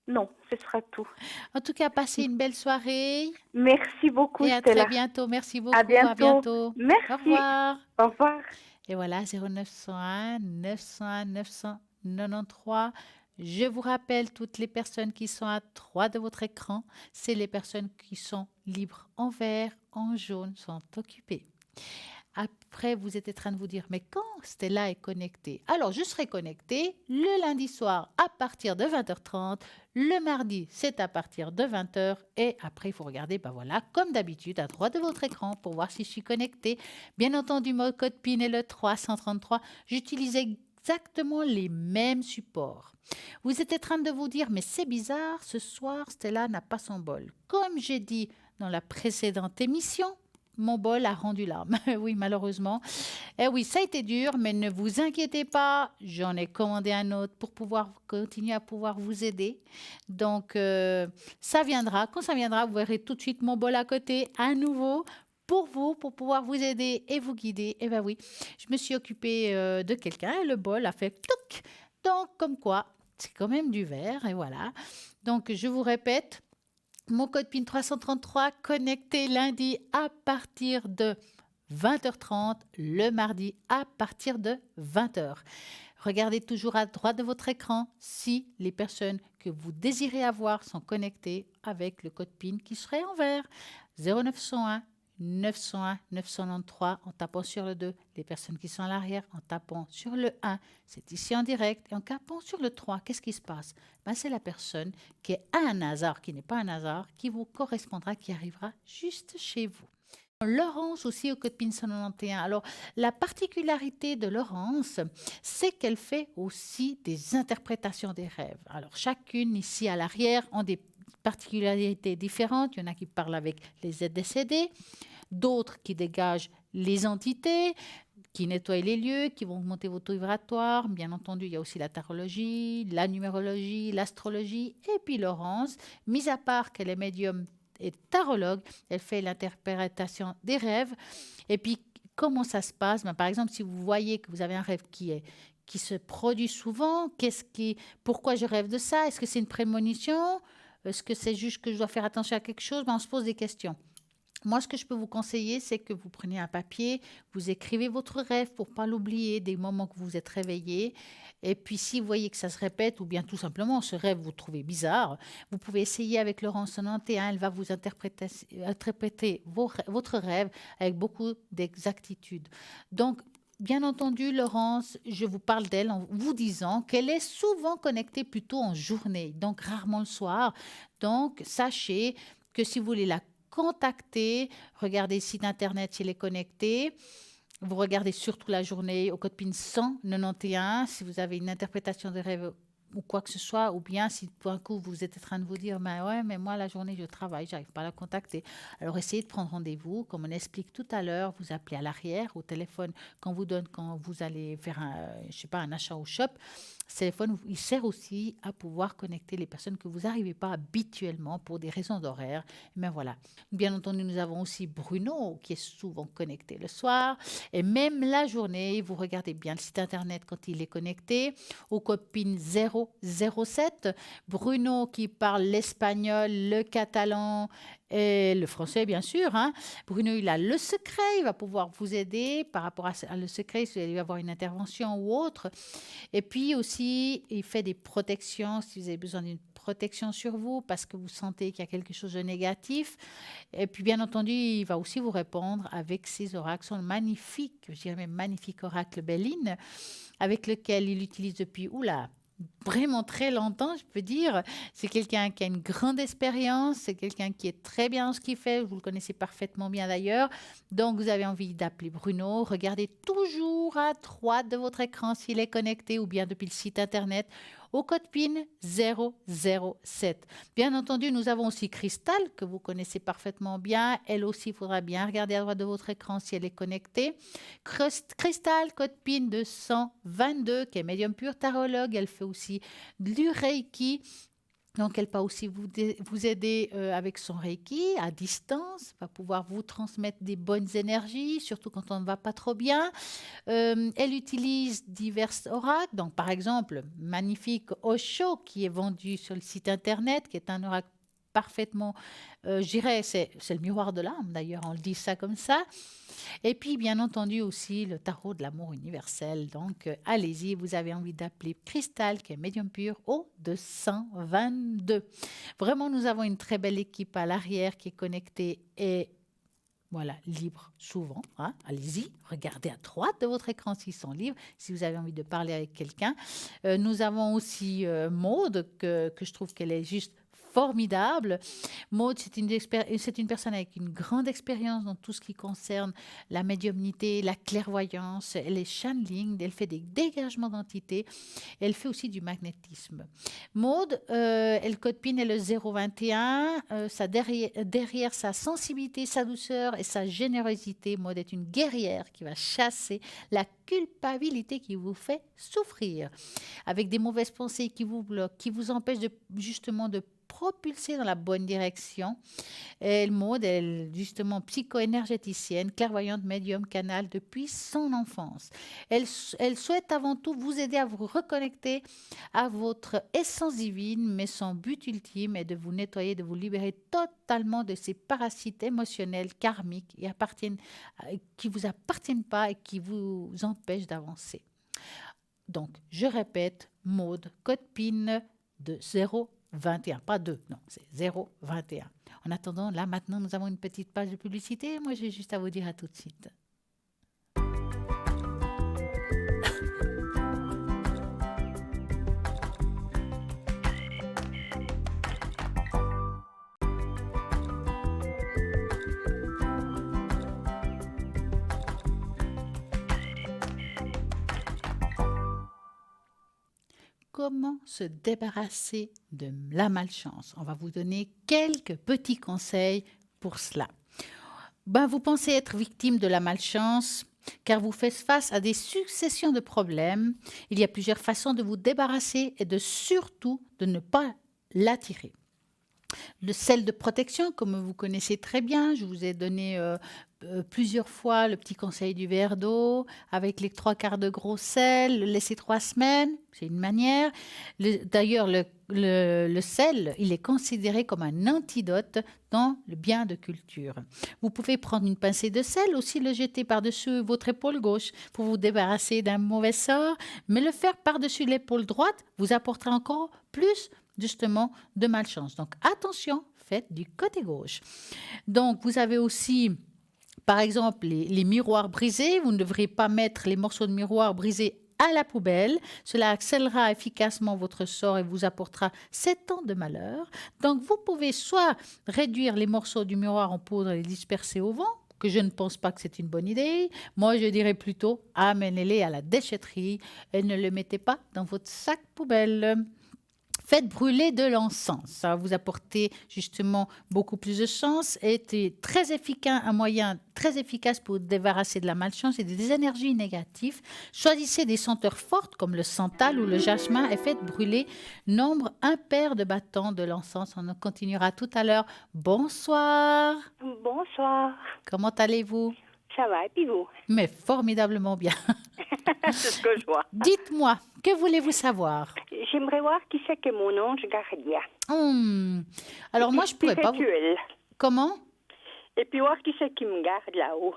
Non, ce sera tout. En tout cas, passez une belle soirée Merci beaucoup, et à Stella. très bientôt. Merci beaucoup. À À bientôt. bientôt. Merci. Au revoir. Au revoir. Et voilà, 0901 901 993. Je vous rappelle, toutes les personnes qui sont à droite de votre écran, c'est les personnes qui sont libres en vert, en jaune, sont occupées. Après, vous êtes en train de vous dire, mais quand Stella est connectée? Alors, je serai connectée le lundi soir à partir de 20h30. Le mardi, c'est à partir de 20h. Et après, il faut regarder, ben voilà, comme d'habitude, à droite de votre écran pour voir si je suis connectée. Bien entendu, mon code PIN est le 333. J'utilise exactement les mêmes supports. Vous êtes en train de vous dire, mais c'est bizarre, ce soir, Stella n'a pas son bol. Comme j'ai dit dans la précédente émission, mon bol a rendu l'âme. Oui, malheureusement. Eh oui, ça a été dur, mais ne vous inquiétez pas, j'en ai commandé un autre pour pouvoir continuer à pouvoir vous aider. Donc, ça viendra. Quand ça viendra, vous verrez tout de suite mon bol à côté, à nouveau, pour vous, pour pouvoir vous aider et vous guider. Eh bien oui, je me suis occupée de quelqu'un et le bol a fait touc. Donc, comme quoi, c'est quand même du verre, et voilà. Donc, je vous répète, mon code PIN 333, connecté lundi à partir de 20h30 le mardi à partir de 20h. Regardez toujours à droite de votre écran si les personnes que vous désirez avoir sont connectées avec le code PIN qui serait en vert. 0901 901 993 en tapant sur le 2, les personnes qui sont à l'arrière en tapant sur le 1, c'est ici en direct, et en tapant sur le 3, qu'est-ce qui se passe? C'est la personne qui est à un hasard, qui n'est pas un hasard, qui vous correspondra, qui arrivera juste chez vous. Laurence aussi au code PIN 191. Alors, la particularité de Laurence, c'est qu'elle fait aussi des interprétations des rêves. Alors, chacune ici à l'arrière ont des particularités différentes. Il y en a qui parlent avec les êtres décédés, d'autres qui dégagent les entités, qui nettoient les lieux, qui vont augmenter votre taux vibratoire. Bien entendu, il y a aussi la tarologie, la numérologie, l'astrologie. Et puis Laurence, mis à part qu'elle est médium et tarologue, elle fait l'interprétation des rêves. Et puis, comment ça se passe? Par exemple, si vous voyez que vous avez un rêve qui se produit souvent, pourquoi je rêve de ça? Est-ce que c'est une prémonition? Est-ce que c'est juste que je dois faire attention à quelque chose? On se pose des questions. Moi, ce que je peux vous conseiller, c'est que vous preniez un papier, vous écrivez votre rêve pour ne pas l'oublier des moments que vous êtes réveillé. Et puis, si vous voyez que ça se répète ou bien tout simplement ce rêve vous trouvez bizarre, vous pouvez essayer avec Laurence 91. Elle va vous interpréter votre rêve avec beaucoup d'exactitude. Donc, bien entendu, Laurence, je vous parle d'elle en vous disant qu'elle est souvent connectée plutôt en journée, donc rarement le soir. Donc, sachez que si vous voulez la contacter, regardez le site internet s'il est connecté. Vous regardez surtout la journée au code PIN 191 si vous avez une interprétation de rêve ou quoi que ce soit, ou bien si tout d'un coup vous êtes en train de vous dire ouais, mais moi la journée je travaille, j'arrive pas à la contacter. Alors essayez de prendre rendez-vous, comme on explique tout à l'heure, vous appelez à l'arrière au téléphone quand vous allez faire un achat au shop. Ce téléphone, il sert aussi à pouvoir connecter les personnes que vous n'arrivez pas habituellement pour des raisons d'horaire. Mais voilà. Bien entendu, nous avons aussi Bruno qui est souvent connecté le soir. Et même la journée, vous regardez bien le site internet quand il est connecté. Au code PIN 007, Bruno qui parle l'espagnol, le catalan et le français, bien sûr. Bruno, il a le secret. Il va pouvoir vous aider par rapport à le secret, si vous allez avoir une intervention ou autre. Et puis aussi, il fait des protections si vous avez besoin d'une protection sur vous parce que vous sentez qu'il y a quelque chose de négatif. Et puis, bien entendu, il va aussi vous répondre avec ses oracles, son magnifique, je dirais même magnifique oracle Béline, avec lequel il utilise depuis, vraiment très longtemps, je peux dire. C'est quelqu'un qui a une grande expérience, c'est quelqu'un qui est très bien dans ce qu'il fait, vous le connaissez parfaitement bien d'ailleurs. Donc, vous avez envie d'appeler Bruno, regardez toujours à droite de votre écran s'il est connecté ou bien depuis le site internet au code PIN 007. Bien entendu, nous avons aussi Cristal, que vous connaissez parfaitement bien. Elle aussi, il faudra bien regarder à droite de votre écran si elle est connectée. Cristal, code PIN 222, qui est médium pur tarologue. Elle fait aussi du Reiki. Donc, elle peut aussi vous aider avec son Reiki à distance, va pouvoir vous transmettre des bonnes énergies, surtout quand on ne va pas trop bien. Elle utilise divers oracles. Donc, par exemple, magnifique Osho qui est vendu sur le site internet, qui est un oracle parfaitement, je dirais, c'est le miroir de l'âme d'ailleurs, on le dit ça comme ça. Et puis, bien entendu, aussi le tarot de l'amour universel. Donc, allez-y, vous avez envie d'appeler Cristal, qui est médium pur, au 222. Vraiment, nous avons une très belle équipe à l'arrière qui est connectée et voilà, libre souvent. Allez-y, regardez à droite de votre écran s'ils sont libres, si vous avez envie de parler avec quelqu'un. Nous avons aussi Maude, que je trouve qu'elle est juste formidable. Maude, c'est une personne avec une grande expérience dans tout ce qui concerne la médiumnité, la clairvoyance. Elle est channeling, elle fait des dégagements d'entités. Elle fait aussi du magnétisme. Maude, elle code PIN est le 021. Derrière sa sensibilité, sa douceur et sa générosité, Maude est une guerrière qui va chasser la culpabilité qui vous fait souffrir. Avec des mauvaises pensées qui vous bloquent, qui vous empêchent justement de propulser dans la bonne direction. Et Maud, elle justement psycho-énergéticienne, clairvoyante, médium, canal depuis son enfance. Elle souhaite avant tout vous aider à vous reconnecter à votre essence divine, mais son but ultime est de vous nettoyer, de vous libérer totalement de ces parasites émotionnels, karmiques, qui ne vous appartiennent pas et qui vous empêchent d'avancer. Donc, je répète, Maud, code PIN de 021, pas 2, non, c'est 021. En attendant, là, maintenant, nous avons une petite page de publicité. Moi, j'ai juste à vous dire à tout de suite. Comment se débarrasser de la malchance? On va vous donner quelques petits conseils pour cela. Vous pensez être victime de la malchance car vous faites face à des successions de problèmes. Il y a plusieurs façons de vous débarrasser et surtout de ne pas l'attirer. Le sel de protection, comme vous connaissez très bien, je vous ai donné plusieurs fois le petit conseil du verre d'eau avec les 3/4 de gros sel, le laisser 3 semaines, c'est une manière. D'ailleurs, le sel, il est considéré comme un antidote dans le bien de culture. Vous pouvez prendre une pincée de sel, aussi le jeter par-dessus votre épaule gauche pour vous débarrasser d'un mauvais sort, mais le faire par-dessus l'épaule droite vous apportera encore plus justement de malchance. Donc attention, faites du côté gauche. Donc vous avez aussi, par exemple, les miroirs brisés. Vous ne devrez pas mettre les morceaux de miroir brisés à la poubelle. Cela accélérera efficacement votre sort et vous apportera 7 ans de malheur. Donc vous pouvez soit réduire les morceaux du miroir en poudre et les disperser au vent, que je ne pense pas que c'est une bonne idée. Moi, je dirais plutôt amenez-les à la déchetterie et ne les mettez pas dans votre sac poubelle. Faites brûler de l'encens. Ça va vous apporter justement beaucoup plus de chance et c'est très efficace, un moyen très efficace pour vous débarrasser de la malchance et des énergies négatives. Choisissez des senteurs fortes comme le santal ou le jasmin et faites brûler nombre impair de bâtons de l'encens. On en continuera tout à l'heure. Bonsoir. Bonsoir. Comment allez-vous? Ça va, et puis vous? Mais formidablement bien. C'est ce que je vois. Dites-moi, que voulez-vous savoir? J'aimerais voir qui c'est que mon ange gardien. Alors moi, je pourrais pas vous... Comment? Et puis voir qui c'est qui me garde là-haut.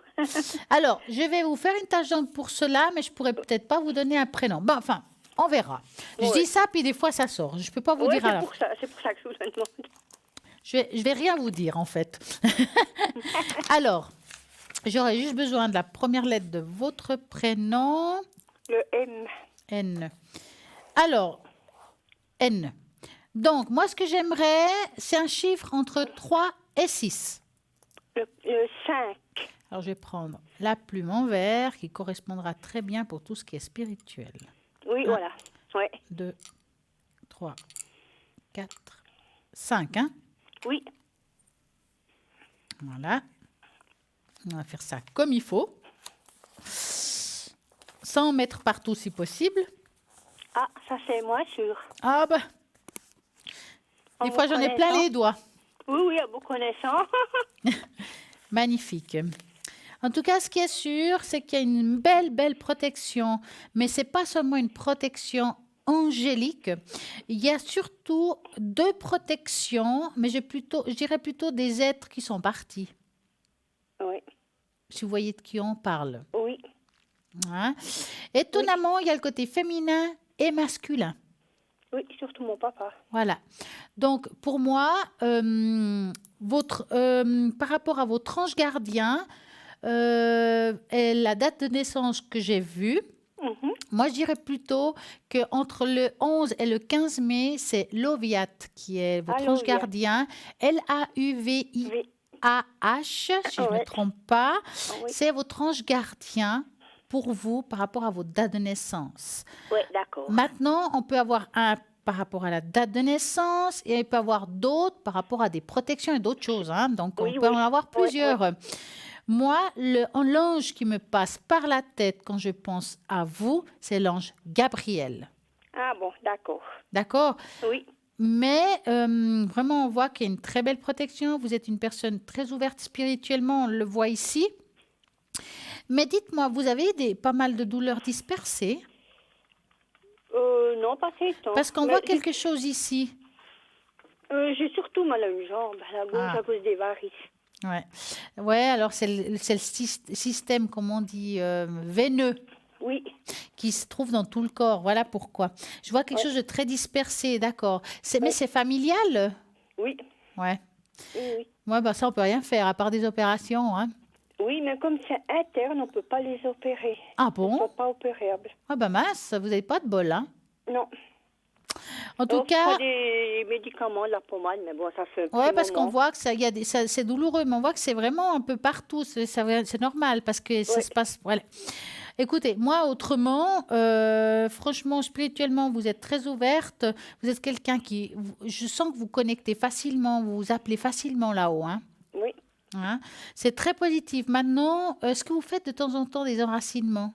Alors, je vais vous faire une tâche d'encre pour cela, mais je pourrais peut-être pas vous donner un prénom. Enfin, on verra. Je dis ça, puis des fois, ça sort. Je peux pas vous dire... C'est pour ça que je vous le demande. Je vais rien vous dire, en fait. Alors... J'aurais juste besoin de la première lettre de votre prénom. Le M. N. Alors, N. Donc, moi, ce que j'aimerais, c'est un chiffre entre 3 et 6. Le 5. Alors, je vais prendre la plume en vert qui correspondra très bien pour tout ce qui est spirituel. Oui, voilà. Ouais. 2, 3, 4, 5, hein? Oui. Voilà. On va faire ça comme il faut, sans mettre partout si possible. Ah, ça c'est moins sûr. Ah bah, des fois j'en ai plein les doigts. Oui, à vous connaissant. Magnifique. En tout cas, ce qui est sûr, c'est qu'il y a une belle protection, mais c'est pas seulement une protection angélique. Il y a surtout 2 protections, mais je dirais plutôt des êtres qui sont partis. Oui. Si vous voyez de qui on parle. Oui. Hein? Étonnamment, il y a le côté féminin et masculin. Oui, surtout mon papa. Voilà. Donc, pour moi, par rapport à votre ange gardien, et la date de naissance que j'ai vue, moi, je dirais plutôt qu'entre le 11 et le 15 mai, c'est Loviat qui est votre ange gardien. Lauvi. AH, si je ne me trompe pas, c'est votre ange gardien pour vous par rapport à votre date de naissance. Oui, d'accord. Maintenant, on peut avoir un par rapport à la date de naissance et il peut avoir d'autres par rapport à des protections et d'autres choses. Hein. Donc, on peut en avoir plusieurs. Oui. Moi, l'ange qui me passe par la tête quand je pense à vous, c'est l'ange Gabriel. Ah bon, d'accord. D'accord? Oui. mais vraiment, on voit qu'il y a une très belle protection. Vous êtes une personne très ouverte spirituellement, on le voit ici. Mais dites-moi, vous avez pas mal de douleurs dispersées? Non, pas ces temps. Parce qu'on Mais voit quelque chose ici. j'ai surtout mal à une jambe, à la gauche, Ah. à cause des varices. Ouais, ouais, alors c'est le système, comme on dit, veineux Oui, qui se trouve dans tout le corps. Voilà pourquoi. Je vois quelque Ouais. chose de très dispersé, d'accord. Mais Ouais. c'est familial? oui, Ouais. oui. Ouais, bah ça, on peut rien faire à part des opérations, hein. Oui, mais comme c'est interne, on ne peut pas les opérer. Ah Ils ne bon? sont pas opérables. Ah bah mince, vous n'avez pas de bol, hein. Non. En tout On cas, prend des médicaments, de la pommade, mais bon, ça fait un petit ouais, parce qu'on moment. voit que c'est douloureux, mais on voit que c'est vraiment un peu partout. C'est normal parce que ça Ouais. se passe. Voilà. Écoutez, moi, autrement, franchement, spirituellement, vous êtes très ouverte. Vous êtes quelqu'un je sens que vous connectez facilement, vous vous appelez facilement là-haut, hein. Oui. Hein. C'est très positif. Maintenant, est-ce que vous faites de temps en temps des enracinements?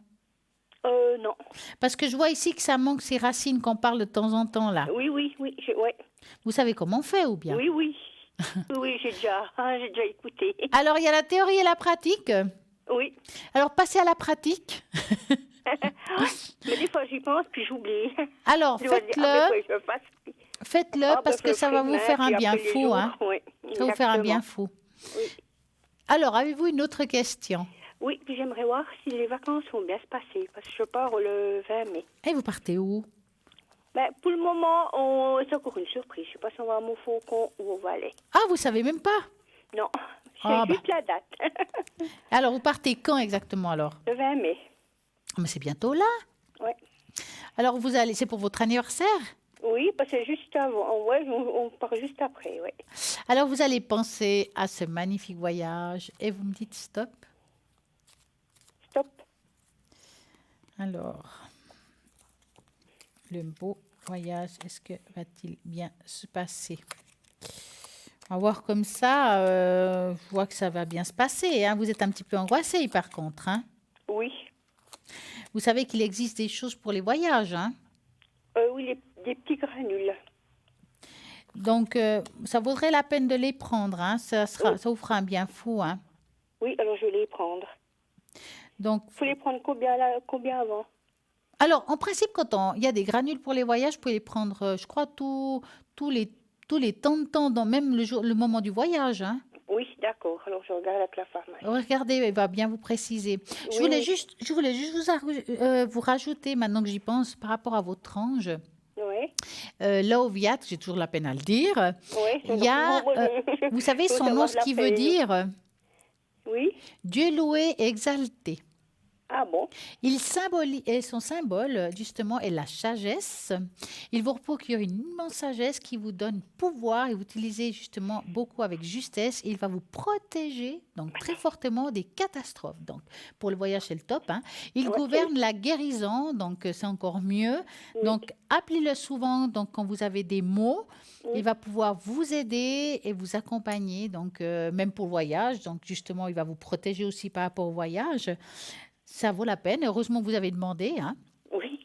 Non. Parce que je vois ici que ça manque ces racines qu'on parle de temps en temps là. Oui, oui, oui. Ouais. Vous savez comment on fait ou bien? Oui, oui. Oui, j'ai déjà écouté. Alors, il y a la théorie et la pratique. Oui. Alors, passez à la pratique. Mais des fois, j'y pense, puis j'oublie. Alors, Je dois dire, ah, ben, faites-le, faut que je fasse. faites-le Ah, ben, parce je que le ça ferai va vous demain, faire un puis bien après les fou, jours, hein. oui, Ça va vous faire un bien exactement. fou. Oui. Alors, avez-vous une autre question? Oui, puis j'aimerais voir si les vacances vont bien se passer, parce que je pars le 20 mai. Et vous partez où? Ben, pour le moment, c'est encore une surprise. Je ne sais pas si on va à Montfaucon ou au Valais. Ah, vous savez même pas? Non, c'est Ah, juste la date. Alors, vous partez quand exactement alors? Le 20 mai. Mais c'est bientôt là. Oui. Alors, c'est pour votre anniversaire? Oui, parce que c'est juste avant. Ouais, on part juste après, oui. Alors, vous allez penser à ce magnifique voyage et vous me dites stop. Stop. Alors, le beau voyage, est-ce que va-t-il bien se passer? On va voir comme ça, je vois que ça va bien se passer, hein. Vous êtes un petit peu angoissé par contre, hein. Oui. Vous savez qu'il existe des choses pour les voyages, hein. Oui, des petits granules. Donc, ça vaudrait la peine de les prendre, hein. Ça vous fera un bien fou, hein. Oui, alors je vais les prendre. Donc, Il faut les prendre combien avant? alors, en principe, quand il y a des granules pour les voyages, vous pouvez les prendre, je crois, tous les temps de temps, dans même le moment du voyage, hein. Oui, d'accord. Alors je regarde avec la pharmacie. Regardez, elle va bien vous préciser. Je Oui, voulais oui. juste vous rajouter, maintenant que j'y pense, par rapport à votre ange, Oui. l'Oviat, j'ai toujours la peine à le dire. Oui. Il y a, vous savez son nom, ce qu'il veut dire? Oui. Dieu loué et exalté. Ah bon? Il symbolise, et son symbole, justement, est la sagesse. Il vous procure une immense sagesse qui vous donne pouvoir et vous utilisez justement beaucoup avec justesse. Il va vous protéger, donc très fortement, des catastrophes. Donc, pour le voyage, c'est le top, hein. Il Ok. gouverne la guérison, donc c'est encore mieux. Oui. Donc, appelez-le souvent donc, quand vous avez des maux. Il va pouvoir vous aider et vous accompagner, donc même pour le voyage. Donc, justement, il va vous protéger aussi par rapport au voyage. Ça vaut la peine. Heureusement que vous avez demandé, hein. Oui.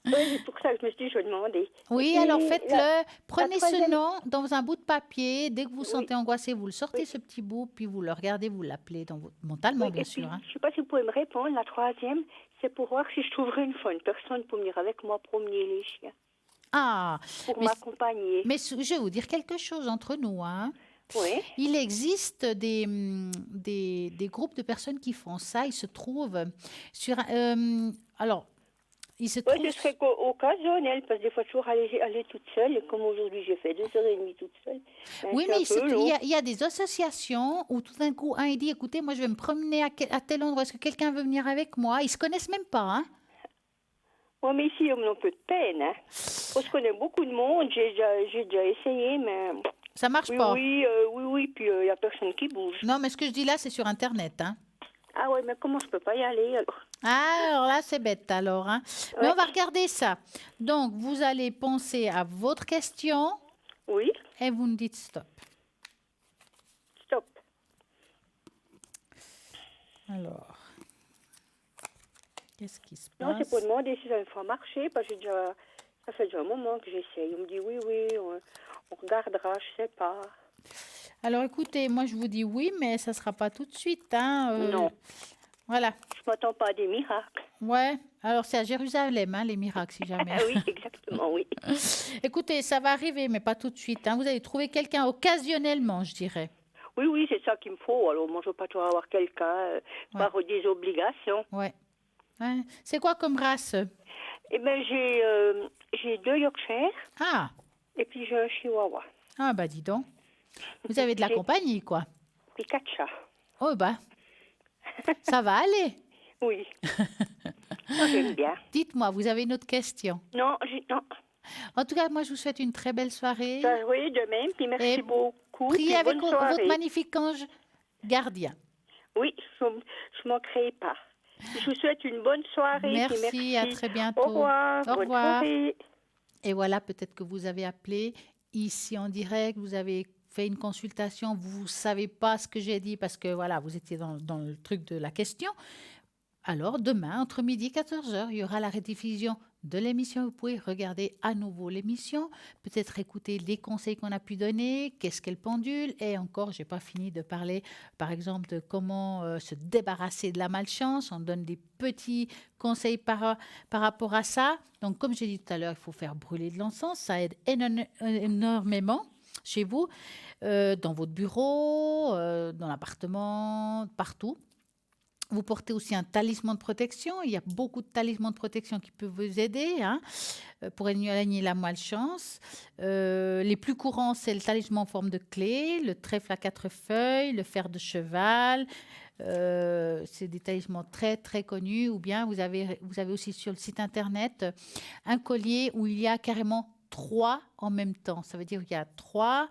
Oui, c'est pour ça que je me suis dit, je vais demander. Oui, Et alors la faites-le. Prenez ce troisième- nom dans un bout de papier. Dès que vous Oui. sentez angoissé, vous le sortez, Oui. ce petit bout, puis vous le regardez, vous l'appelez mentalement, Oui, bien et puis, sûr, hein. je ne sais pas si vous pouvez me répondre. La troisième, c'est pour voir si je trouverai une personne pour venir avec moi promener les chiens, Ah, pour mais, m'accompagner. mais je vais vous dire quelque chose entre nous, hein. Oui. Il existe des groupes de personnes qui font ça. Ils se trouvent sur... alors, ils se Oui, trouvent... ce serait occasionnel, parce que des fois, toujours aller toute seule. Et comme aujourd'hui, j'ai fait 2h30 toute seule. Ben, Oui, c'est mais un peu long. il y a des associations où tout d'un coup, un il dit, écoutez, moi je vais me promener à tel endroit, est-ce que quelqu'un veut venir avec moi? Ils se connaissent même pas, hein. Oui, mais ici, on a un peu de peine. Hein. On se connaît beaucoup de monde. J'ai déjà essayé, mais... Ça marche Oui, pas. oui, puis il n'y a personne qui bouge. Non, mais ce que je dis là, c'est sur Internet, hein. Ah ouais, mais comment je peux pas y aller, alors? Ah, alors là, c'est bête, alors, hein. Mais Ouais. on va regarder ça. Donc, vous allez penser à votre question Oui, et vous me dites stop. stop. Alors, qu'est-ce qui se Non, passe? c'est pour demander si ça me fera marcher, parce que Ça fait déjà un moment que j'essaye. On me dit oui, on regardera, je sais pas. Alors écoutez, moi je vous dis oui, mais ça ne sera pas tout de suite. Hein, Non. Voilà. Je m'attends pas à des miracles. Ouais. Alors c'est à Jérusalem, hein, les miracles, si jamais. Ah oui, exactement, oui. Écoutez, ça va arriver, mais pas tout de suite. Hein. Vous allez trouver quelqu'un occasionnellement, je dirais. Oui, c'est ça qu'il me faut. Alors moi, je veux pas toujours avoir quelqu'un par des obligations. Ouais. Ouais. C'est quoi comme race? Eh bien, j'ai 2 Yorkshire Ah. et puis j'ai un Chihuahua. Ah bah dis donc. Vous avez de la J'ai- compagnie, quoi. Puis 4 chats. Oh bah. Ça va aller. Oui. Moi, j'aime bien. Dites-moi, vous avez une autre question? Non. En tout cas, moi, je vous souhaite une très belle soirée. Oui, de même. Puis merci Et beaucoup. Priez puis avec bonne votre soirée. magnifique ange gardien. Oui, je manquerai pas. Je vous souhaite une bonne soirée. puis Merci, à très bientôt. Au revoir. Au Bonne revoir. soirée. Et voilà, peut-être que vous avez appelé ici en direct, vous avez fait une consultation, vous ne savez pas ce que j'ai dit parce que voilà, vous étiez dans le truc de la question. Alors, demain, entre midi et 14h, il y aura la rediffusion de l'émission. Vous pouvez regarder à nouveau l'émission, peut-être écouter les conseils qu'on a pu donner, qu'est-ce qu'est le pendule. Et encore, je n'ai pas fini de parler, par exemple, de comment se débarrasser de la malchance. On donne des petits conseils par rapport à ça. Donc, comme j'ai dit tout à l'heure, il faut faire brûler de l'encens. Ça aide énormément chez vous, dans votre bureau, dans l'appartement, partout. Vous portez aussi un talisman de protection. Il y a beaucoup de talismans de protection qui peuvent vous aider pour éloigner la malchance. Les plus courants, c'est le talisman en forme de clé, le trèfle à 4 feuilles, le fer de cheval. C'est des talismans très, très connus. Ou bien vous avez aussi sur le site internet un collier où il y a carrément 3 en même temps. Ça veut dire qu'il y a 3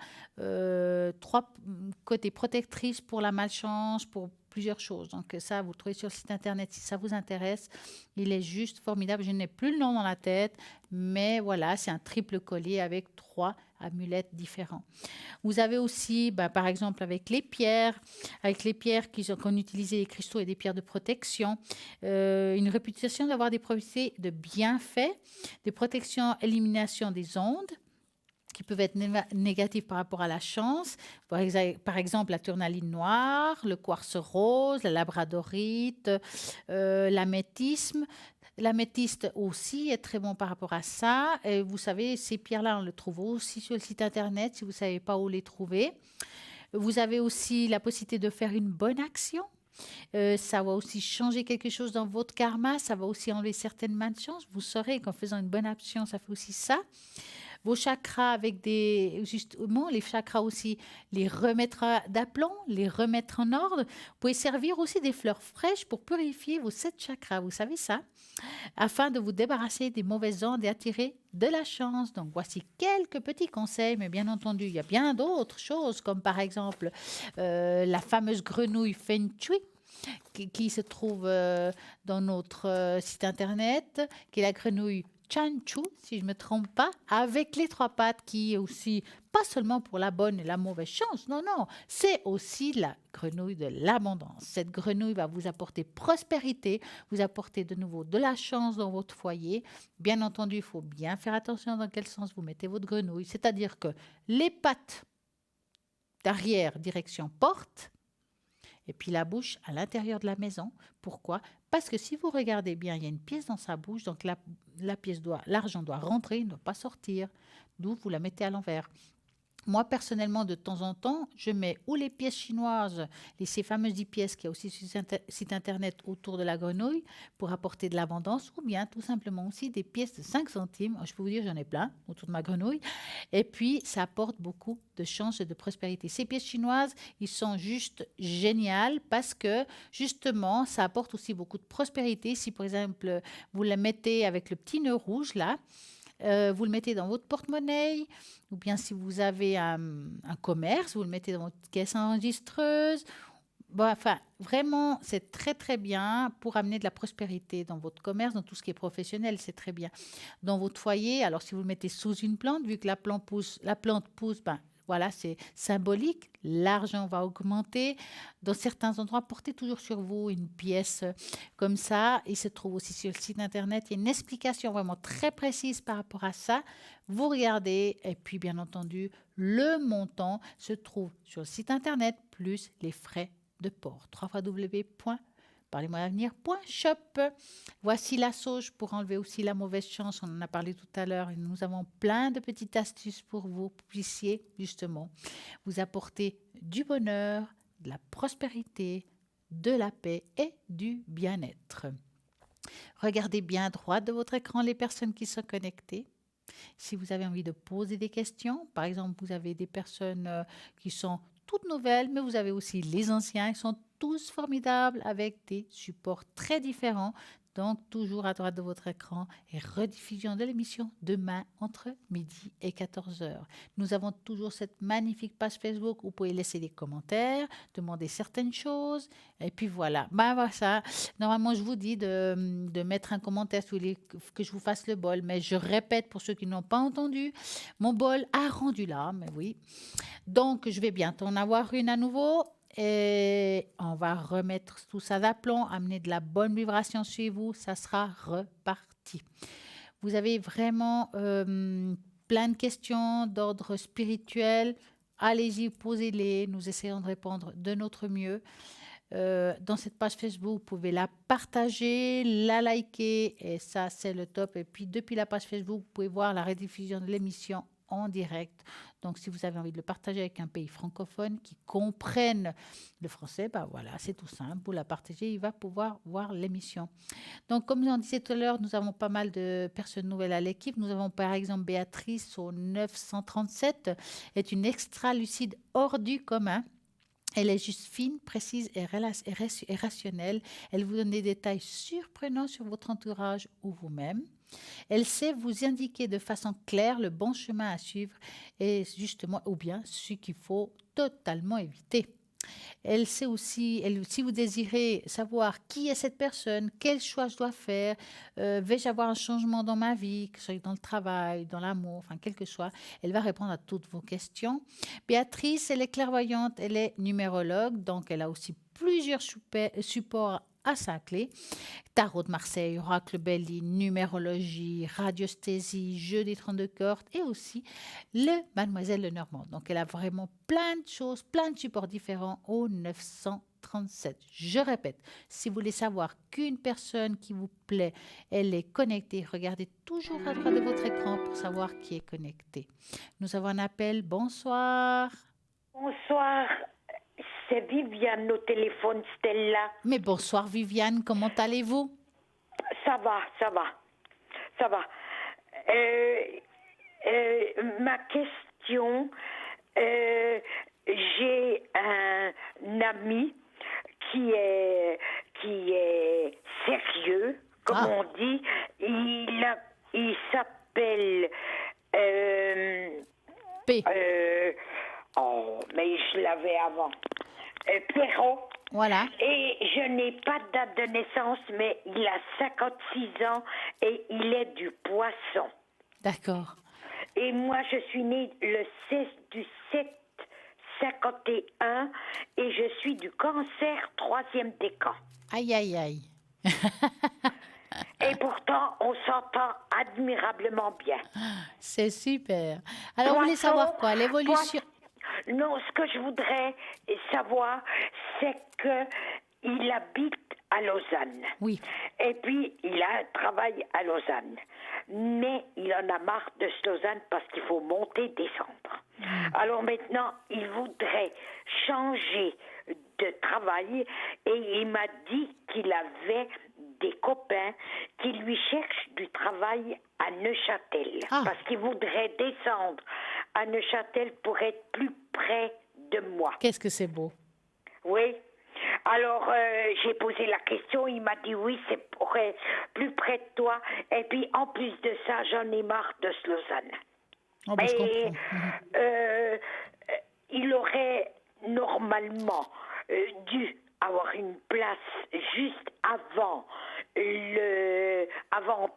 côtés protectrices pour la malchance, pour plusieurs choses. Donc ça, vous le trouvez sur le site internet si ça vous intéresse. Il est juste formidable. Je n'ai plus le nom dans la tête, mais voilà, c'est un triple collier avec 3 amulettes différents. Vous avez aussi, par exemple, avec les pierres qu'on utilisait, les cristaux et des pierres de protection, une réputation d'avoir des propriétés de bienfaits, des protections, élimination des ondes, qui peuvent être négatives par rapport à la chance. Par exemple, la tourmaline noire, le quartz rose, la labradorite, l'améthyste. L'améthyste aussi est très bon par rapport à ça. Et vous savez, ces pierres-là, on les trouve aussi sur le site internet si vous ne savez pas où les trouver. Vous avez aussi la possibilité de faire une bonne action. Ça va aussi changer quelque chose dans votre karma. Ça va aussi enlever certaines malchances. Vous saurez qu'en faisant une bonne action, ça fait aussi ça. Vos chakras justement, les chakras aussi, les remettre d'aplomb, les remettre en ordre. Vous pouvez servir aussi des fleurs fraîches pour purifier vos 7 chakras, vous savez ça, afin de vous débarrasser des mauvaises ondes et attirer de la chance. Donc voici quelques petits conseils, mais bien entendu, il y a bien d'autres choses, comme par exemple la fameuse grenouille Feng Shui, qui se trouve dans notre site internet, qui est la grenouille Chanchu, si je ne me trompe pas, avec les 3 pattes, qui est aussi pas seulement pour la bonne et la mauvaise chance, non, c'est aussi la grenouille de l'abondance. Cette grenouille va vous apporter prospérité, vous apporter de nouveau de la chance dans votre foyer. Bien entendu, il faut bien faire attention dans quel sens vous mettez votre grenouille, c'est-à-dire que les pattes d'arrière, direction porte, et puis la bouche à l'intérieur de la maison. Pourquoi? Parce que si vous regardez bien, il y a une pièce dans sa bouche, donc l'argent doit rentrer, il ne doit pas sortir, d'où vous la mettez à l'envers. Moi, personnellement, de temps en temps, je mets ou les pièces chinoises, ces fameuses 10 pièces qu'il y a aussi sur le site internet autour de la grenouille pour apporter de l'abondance, ou bien tout simplement aussi des pièces de 5 centimes. Je peux vous dire, j'en ai plein autour de ma grenouille. Et puis, ça apporte beaucoup de chance et de prospérité. Ces pièces chinoises, ils sont juste géniales parce que, justement, ça apporte aussi beaucoup de prospérité. Si, par exemple, vous la mettez avec le petit nœud rouge, là, vous le mettez dans votre porte-monnaie, ou bien si vous avez un commerce, vous le mettez dans votre caisse enregistreuse. Enfin, vraiment, c'est très, très bien pour amener de la prospérité dans votre commerce, dans tout ce qui est professionnel, c'est très bien. Dans votre foyer, alors si vous le mettez sous une plante, vu que la plante pousse, voilà, c'est symbolique. L'argent va augmenter. Dans certains endroits, portez toujours sur vous une pièce comme ça. Il se trouve aussi sur le site internet. Il y a une explication vraiment très précise par rapport à ça. Vous regardez et puis bien entendu, le montant se trouve sur le site internet plus les frais de port. www.parlez-moi-d'avenir.shop. Voici la sauge pour enlever aussi la mauvaise chance. On en a parlé tout à l'heure. Et nous avons plein de petites astuces pour vous puissiez justement vous apporter du bonheur, de la prospérité, de la paix et du bien-être. Regardez bien à droite de votre écran les personnes qui sont connectées. Si vous avez envie de poser des questions, par exemple, vous avez des personnes qui sont toutes nouvelles, mais vous avez aussi les anciens, ils sont tous formidables avec des supports très différents. Donc, toujours à droite de votre écran et rediffusion de l'émission demain entre midi et 14h. Nous avons toujours cette magnifique page Facebook où vous pouvez laisser des commentaires, demander certaines choses. Et puis voilà. Voilà. Normalement, je vous dis de mettre un commentaire si vous voulez que je vous fasse le bol. Mais je répète pour ceux qui n'ont pas entendu, mon bol a rendu là, mais oui. Donc, je vais bientôt en avoir une à nouveau. Et on va remettre tout ça d'aplomb, amener de la bonne vibration chez vous, ça sera reparti. Vous avez vraiment plein de questions d'ordre spirituel, allez-y, posez-les, nous essayons de répondre de notre mieux. Dans cette page Facebook, vous pouvez la partager, la liker, et ça c'est le top. Et puis depuis la page Facebook, vous pouvez voir la rediffusion de l'émission en direct. Donc, si vous avez envie de le partager avec un pays francophone qui comprenne le français, ben voilà, c'est tout simple. Vous la partagez, il va pouvoir voir l'émission. Donc, comme on disait tout à l'heure, nous avons pas mal de personnes nouvelles à l'équipe. Nous avons par exemple Béatrice au 937, est une extra lucide hors du commun. Elle est juste fine, précise et rationnelle. Elle vous donne des détails surprenants sur votre entourage ou vous-même. Elle sait vous indiquer de façon claire le bon chemin à suivre et justement, ou bien ce qu'il faut totalement éviter. Elle sait aussi, si vous désirez savoir qui est cette personne, quel choix je dois faire, vais-je avoir un changement dans ma vie, que ce soit dans le travail, dans l'amour, enfin quel que soit, elle va répondre à toutes vos questions. Béatrice, elle est clairvoyante, elle est numérologue, donc elle a aussi plusieurs supports à sa clé. Tarot de Marseille, oracle Belli, numérologie, radiesthésie, jeu des 32 cordes et aussi le Mademoiselle Lenormand. Donc elle a vraiment plein de choses, plein de supports différents au 937. Je répète, si vous voulez savoir qu'une personne qui vous plaît, elle est connectée, regardez toujours à droite de votre écran pour savoir qui est connecté. Nous avons un appel. Bonsoir. Bonsoir. C'est Viviane au téléphone, Stella. Mais bonsoir Viviane, comment allez-vous? Ça va. Ma question, j'ai un ami qui est sérieux, comme on dit. Il s'appelle P. Mais je l'avais avant. Pierrot. Voilà. Et je n'ai pas de date de naissance, mais il a 56 ans et il est du Poisson. D'accord. Et moi, je suis née le 16 du 7 51 et je suis du Cancer, 3e décan. Aïe, aïe, aïe. Et pourtant, on s'entend admirablement bien. C'est super. Alors, vous voulez savoir quoi? L'évolution? Non, ce que je voudrais savoir, c'est qu'il habite à Lausanne. Oui. Et puis, il a un travail à Lausanne. Mais il en a marre de ce Lausanne parce qu'il faut monter, descendre. Alors maintenant, il voudrait changer de travail et il m'a dit qu'il avait des copains qui lui cherchent du travail à Neuchâtel. Parce qu'il voudrait descendre à Neuchâtel pour être plus près de moi. Qu'est-ce que c'est beau. Oui. Alors, j'ai posé la question, il m'a dit oui, c'est pour être plus près de toi. Et puis, en plus de ça, j'en ai marre de ce Lausanne. Oh, ben, je comprends. Il aurait normalement dû avoir une place juste avant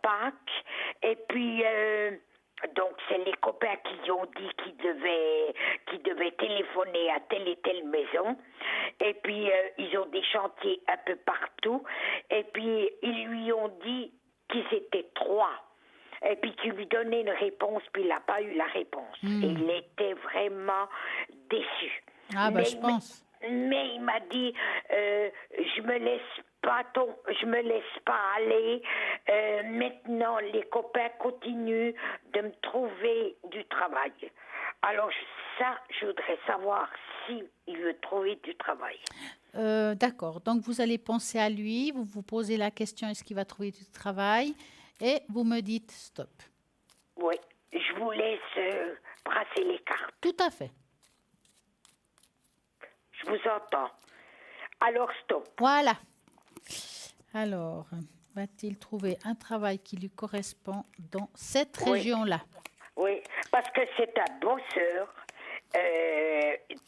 Pâques. Et puis, Donc, c'est les copains qui ont dit qu'ils devaient téléphoner à telle et telle maison. Et puis, ils ont des chantiers un peu partout. Et puis, ils lui ont dit qu'ils étaient 3. Et puis, tu lui donnais une réponse, puis il n'a pas eu la réponse. Et il était vraiment déçu. Ah, bah, je pense. Mais il m'a dit, je me laisse pas aller. Maintenant, les copains continuent de me trouver du travail. Alors ça, je voudrais savoir si il veut trouver du travail. D'accord. Donc, vous allez penser à lui, vous vous posez la question, est-ce qu'il va trouver du travail? Et vous me dites stop. Oui, je vous laisse brasser les cartes. Tout à fait. Je vous entends. Alors, stop. Voilà. Alors, va-t-il trouver un travail qui lui correspond dans cette région-là? Oui, parce que c'est un bosseur.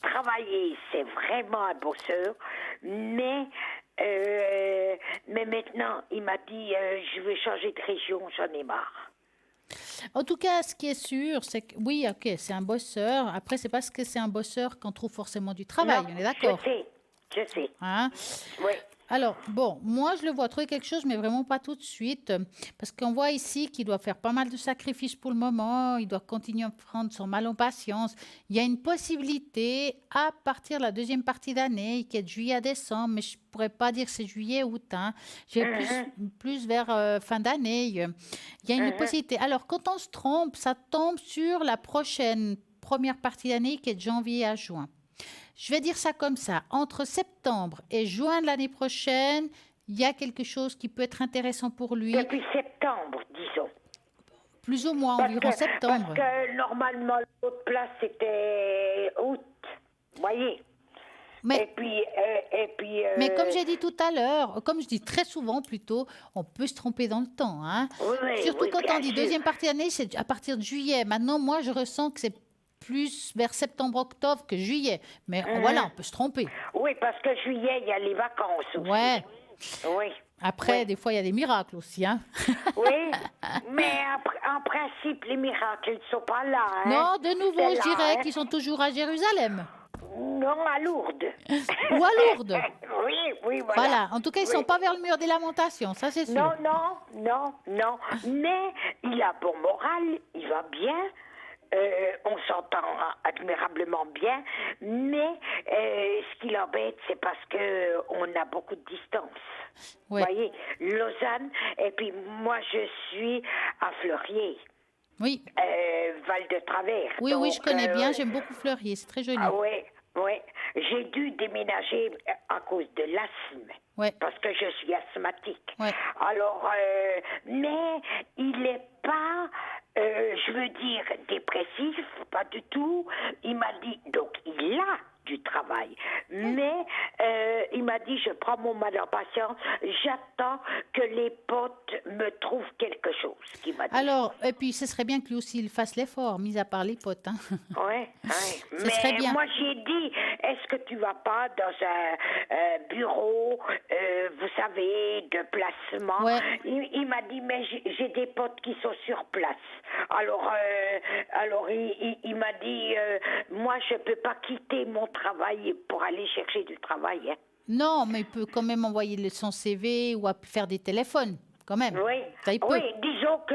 Travailler, c'est vraiment un bosseur. Mais maintenant, il m'a dit, je veux changer de région, j'en ai marre. En tout cas, ce qui est sûr, c'est que oui, ok, c'est un bosseur. Après, c'est parce que c'est un bosseur qu'on trouve forcément du travail. Non, On est d'accord? Je sais. Hein? Oui. Alors, bon, moi, je le vois trouver quelque chose, mais vraiment pas tout de suite. Parce qu'on voit ici qu'il doit faire pas mal de sacrifices pour le moment. Il doit continuer à prendre son mal en patience. Il y a une possibilité à partir de la deuxième partie d'année, qui est de juillet à décembre, mais je pourrais pas dire que c'est juillet ou août. Hein. J'ai plus vers fin d'année. Il y a une possibilité. Alors, quand on se trompe, ça tombe sur la prochaine première partie d'année, qui est de janvier à juin. Je vais dire ça comme ça. Entre septembre et juin de l'année prochaine, il y a quelque chose qui peut être intéressant pour lui. Depuis septembre, disons. Plus ou moins, environ septembre. Parce que normalement, l'autre place, c'était août. Vous voyez? Mais comme j'ai dit tout à l'heure, comme je dis très souvent plutôt, on peut se tromper dans le temps. Hein. Surtout quand on dit deuxième partie d'année, c'est à partir de juillet. Maintenant, moi, je ressens que c'est plus vers septembre-octobre que juillet. Mais voilà, on peut se tromper. Oui, parce que juillet, il y a les vacances aussi. Ouais. Oui. Après, des fois, il y a des miracles aussi. Hein. Oui, mais en principe, les miracles, ils ne sont pas là. Hein. Non, de nouveau, je dirais qu'ils sont toujours à Jérusalem. Non, à Lourdes. Ou à Lourdes. Oui, voilà. Voilà, en tout cas, ils ne sont pas vers le mur des lamentations, ça c'est sûr. Non. Mais il a bon moral, il va bien. On s'entend admirablement bien, mais ce qui l'embête, c'est parce que on a beaucoup de distance. Ouais. Vous voyez, Lausanne, et puis moi je suis à Fleurier. Oui. Val de Travers. Oui, donc, je connais bien, j'aime beaucoup Fleurier, c'est très joli. Ah oui. J'ai dû déménager à cause de l'asthme. Ouais. Parce que je suis asthmatique. Ouais. Alors, mais il n'est pas, je veux dire, dépressif, pas du tout. Il m'a dit, donc il a du travail. Mais il m'a dit, je prends mon mal en patience, j'attends que les potes me trouvent quelque chose. Qu'il m'a dit. Alors, et puis ce serait bien que lui aussi il fasse l'effort, mis à part les potes. Hein. Oui. Ce serait bien. Moi j'ai dit, est-ce que tu vas pas dans un bureau, vous savez, de placement? Ouais. Il m'a dit, mais j'ai des potes qui sont sur place. Alors il m'a dit, moi je peux pas quitter mon travail pour aller chercher du travail. Hein. Non, mais il peut quand même envoyer son CV ou faire des téléphones, quand même. Oui, Ça, il peut. oui, disons que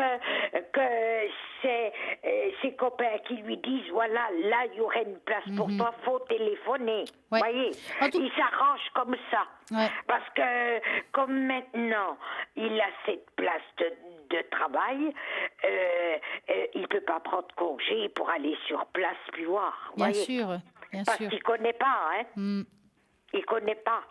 c'est ses copains qui lui disent, voilà, là, il y aurait une place pour toi, faut téléphoner. Ouais. Voyez, il s'arrange comme ça. Ouais. Parce que, comme maintenant, il a cette place de travail, il ne peut pas prendre congé pour aller sur place puis voir. Bien voyez. sûr. Parce qu'il ne connaît pas, hein. Il ne connaît pas.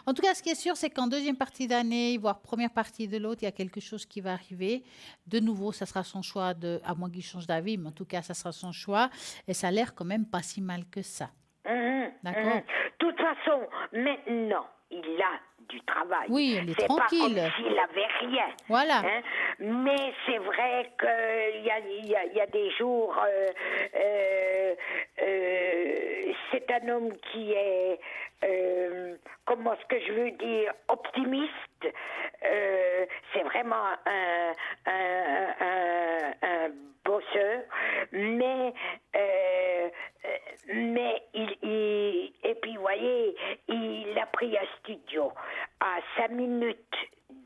En tout cas, ce qui est sûr, c'est qu'en deuxième partie d'année, voire première partie de l'autre, il y a quelque chose qui va arriver. De nouveau, ça sera son choix, à moins qu'il change d'avis, mais en tout cas, ça sera son choix. Et ça a l'air quand même pas si mal que ça. D'accord. De toute façon, maintenant, il a du travail. Oui, il est c'est tranquille. C'est pas comme s'il n'avait rien. Voilà. Hein? Mais c'est vrai qu'il y a des jours... c'est un homme qui est... comment est-ce que je veux dire, optimiste. C'est vraiment un bosseur, mais et puis, vous voyez, il a pris un studio à 5 minutes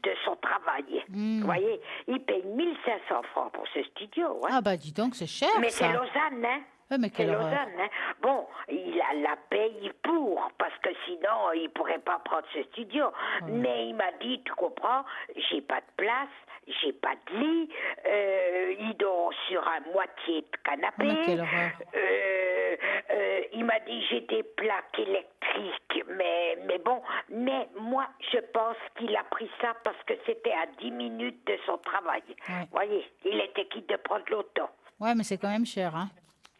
de son travail. Vous voyez, il paye 1500 francs pour ce studio. Hein. Ah bah dis donc, c'est cher Mais ça. c'est Lausanne, hein. Ouais, mais C'est quelle horreur. Lausanne, hein. Bon, il a la paye pour, parce que sinon, il pourrait pas prendre ce studio. Mais il m'a dit, tu comprends, j'ai pas de place, j'ai pas de lit, il dort sur un moitié de canapé. Mais quelle horreur. Il m'a dit, j'ai des plaques électriques, mais bon, mais moi, je pense qu'il a pris ça parce que c'était à 10 minutes de son travail. Ouais. Vous voyez, il était quitte de prendre l'auto. Ouais, mais c'est quand même cher, hein.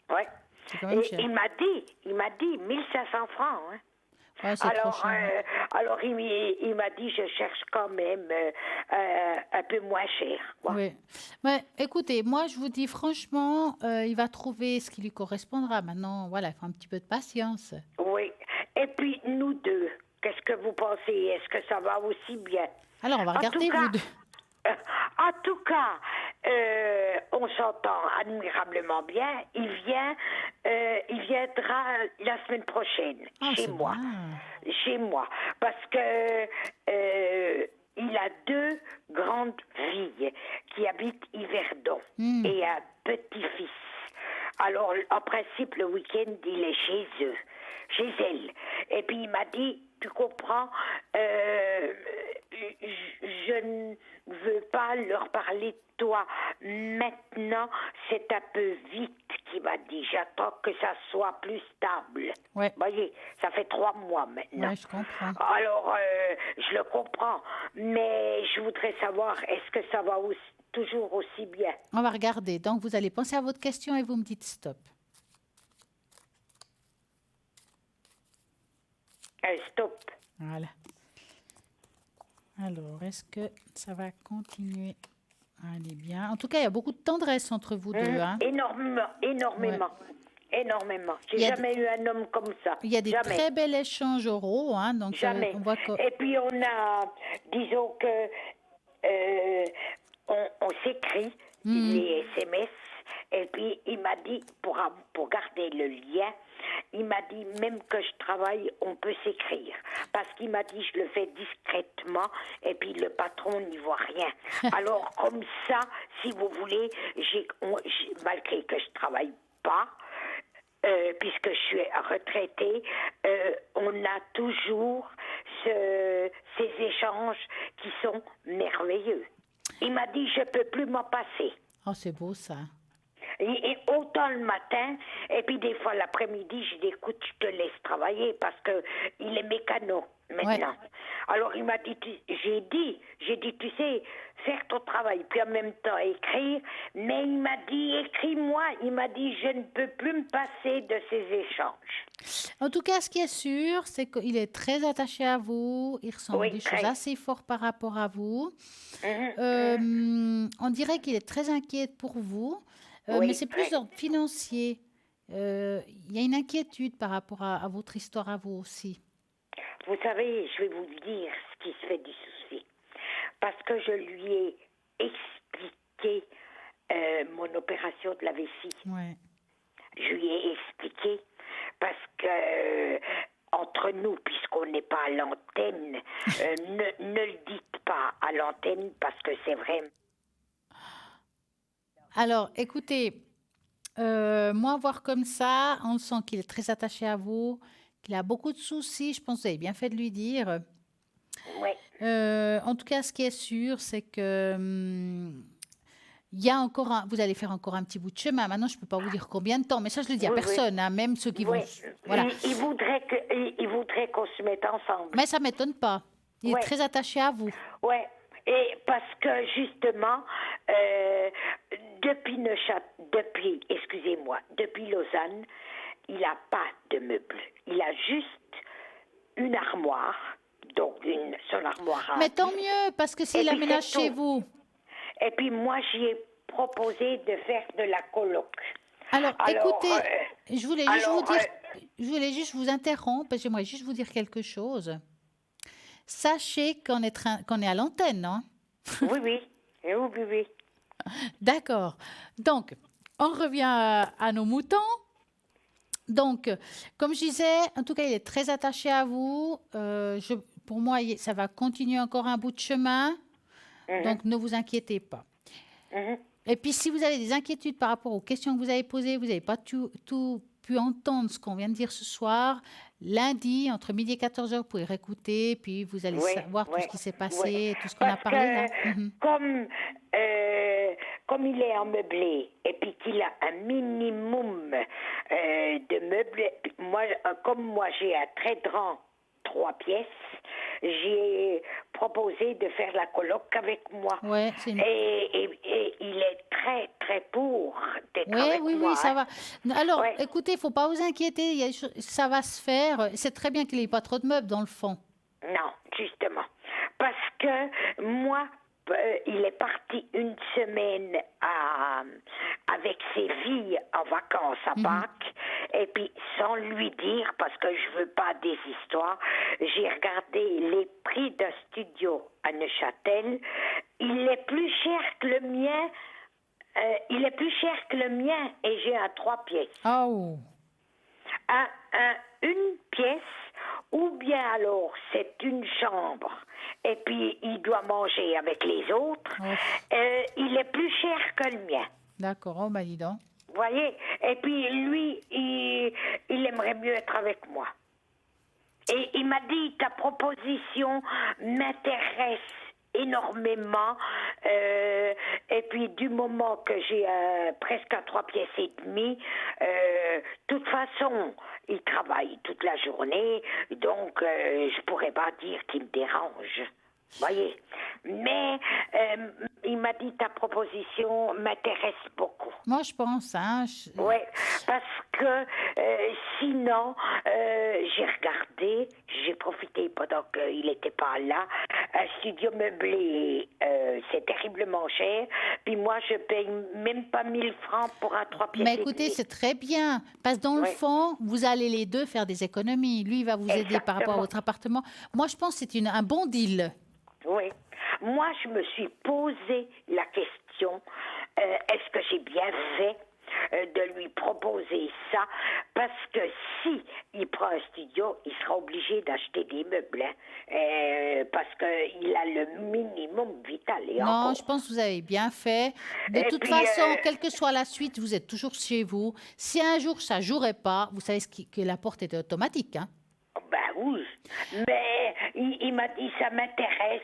Ouais. C'est quand même Et cher. il m'a dit 1500 francs. Hein. Ouais, c'est trop cher. Alors il m'a dit, je cherche quand même un peu moins cher. Quoi. Oui. Mais écoutez, moi, je vous dis franchement, il va trouver ce qui lui correspondra. Maintenant, voilà, il faut un petit peu de patience. Oui. Et puis, nous deux, qu'est-ce que vous pensez? Est-ce que ça va aussi bien? Alors, on va En regarder, tout cas, vous deux. En tout cas, on s'entend admirablement bien. Il viendra la semaine prochaine Ah, chez c'est moi. bien. Chez moi. Parce que il a 2 grandes filles qui habitent Yverdon et un petit-fils. Alors, en principe, le week-end, il est chez eux, chez elle. Et puis, il m'a dit, tu comprends, je ne veux pas leur parler de toi. Maintenant, c'est un peu vite qu'il m'a dit. J'attends que ça soit plus stable. Ouais. Vous voyez, ça fait 3 mois maintenant. Ouais, je comprends. Alors, je le comprends. Mais je voudrais savoir, est-ce que ça va toujours aussi bien? On va regarder. Donc, vous allez penser à votre question et vous me dites stop. Stop. Voilà. Alors, est-ce que ça va continuer à aller bien? En tout cas, il y a beaucoup de tendresse entre vous deux. Hein. Énormément. J'ai Il y a jamais eu un homme comme ça. Il y a des Jamais. très bels échanges oraux. Hein, donc, Jamais. on voit que... Et puis on a, disons que, on s'écrit les SMS. Et puis il m'a dit, pour garder le lien, il m'a dit même que je travaille, on peut s'écrire. Parce qu'il m'a dit, je le fais discrètement, et puis le patron n'y voit rien. Alors comme ça, si vous voulez, malgré que je travaille pas, puisque je suis retraitée, on a toujours ces échanges qui sont merveilleux. Il m'a dit, je peux plus m'en passer. Oh, c'est beau ça. Et autant le matin, et puis des fois l'après-midi, je dis, écoute, je te laisse travailler parce que il est mécano maintenant. Ouais. Alors il m'a dit, j'ai dit, tu sais, faire ton travail, puis en même temps écrire, mais il m'a dit, écris-moi, il m'a dit, je ne peux plus me passer de ces échanges. En tout cas, ce qui est sûr, c'est qu'il est très attaché à vous, il ressent des choses assez fortes par rapport à vous. On dirait qu'il est très inquiet pour vous. Mais c'est plus financier. Il y a une inquiétude par rapport à votre histoire à vous aussi. Vous savez, je vais vous dire ce qui se fait du souci. Parce que je lui ai expliqué mon opération de la vessie. Ouais. Je lui ai expliqué parce que entre nous, puisqu'on n'est pas à l'antenne, ne le dites pas à l'antenne parce que c'est vrai. Alors, écoutez, moi, voir comme ça, on sent qu'il est très attaché à vous, qu'il a beaucoup de soucis. Je pense que vous avez bien fait de lui dire. Oui. En tout cas, ce qui est sûr, c'est que il y a encore vous allez faire encore un petit bout de chemin. Maintenant, je ne peux pas vous dire combien de temps, mais ça, je le dis à personne, hein, même ceux qui vont... Voilà. Il voudrait qu'on se mette ensemble. Mais ça ne m'étonne pas. Il est très attaché à vous. Oui. Et parce que justement, depuis Lausanne, il n'a pas de meubles. Il a juste une armoire, donc son armoire. Mais tant mieux, parce que s'il aménage chez vous. Et puis moi, j'y ai proposé de faire de la coloc. Alors écoutez, je voulais juste vous interrompre, parce que j'aimerais juste vous dire quelque chose. Sachez qu'on est à l'antenne, non? Oui. D'accord. Donc, on revient à nos moutons. Donc, comme je disais, en tout cas, il est très attaché à vous. Pour moi, ça va continuer encore un bout de chemin. Donc, ne vous inquiétez pas. Et puis, si vous avez des inquiétudes par rapport aux questions que vous avez posées, vous n'avez pas tout pu entendre ce qu'on vient de dire ce soir, lundi, entre midi et 14h, vous pouvez réécouter, puis vous allez savoir tout ce qui s'est passé, tout ce qu'on a Parce parlé là. Comme il est en meublé et puis qu'il a un minimum de meubles, comme moi j'ai un très grand 3 pièces, j'ai proposé de faire la coloc avec moi. Ouais, et il est très très pour d'être avec moi. Oui, ça va. Alors, écoutez, il ne faut pas vous inquiéter, ça va se faire. C'est très bien qu'il n'y ait pas trop de meubles dans le fond. Non, justement. Parce que moi, il est parti une semaine avec ses filles en vacances à Pâques, et puis sans lui dire, parce que je veux pas des histoires, j'ai regardé les prix d'un studio à Neuchâtel. Il est plus cher que le mien. Et j'ai un 3 pièces. Oh. Une pièce, ou bien alors c'est une chambre et puis il doit manger avec les autres, il est plus cher que le mien. D'accord, oh bah dis donc. Vous voyez? Et puis lui, il aimerait mieux être avec moi. Et il m'a dit, ta proposition m'intéresse énormément, et puis du moment que j'ai presque un 3 pièces et demi, de toute façon il travaille toute la journée, donc je pourrais pas dire qu'il me dérange, voyez. Mais il m'a dit, ta proposition m'intéresse beaucoup. Moi je pense, hein. Oui, parce que sinon, j'ai regardé, j'ai profité pendant qu'il n'était pas là, un studio meublé, c'est terriblement cher, puis moi je paye même pas 1000 francs pour un 3 pièces. Mais écoutez, c'est très bien, parce que dans le fond, vous allez les deux faire des économies. Lui, il va vous aider par rapport à votre appartement. Moi, je pense que c'est un bon deal. Oui. Moi, je me suis posé la question, est-ce que j'ai bien fait de lui proposer ça, parce que si il prend un studio, il sera obligé d'acheter des meubles, parce qu'il a le minimum vital. Et non, encore. je pense que vous avez bien fait. De toute façon, quelle que soit la suite, vous êtes toujours chez vous. Si un jour ça ne jouerait pas, vous savez que la porte est automatique, hein? Ben oui, mais il m'a dit ça m'intéresse,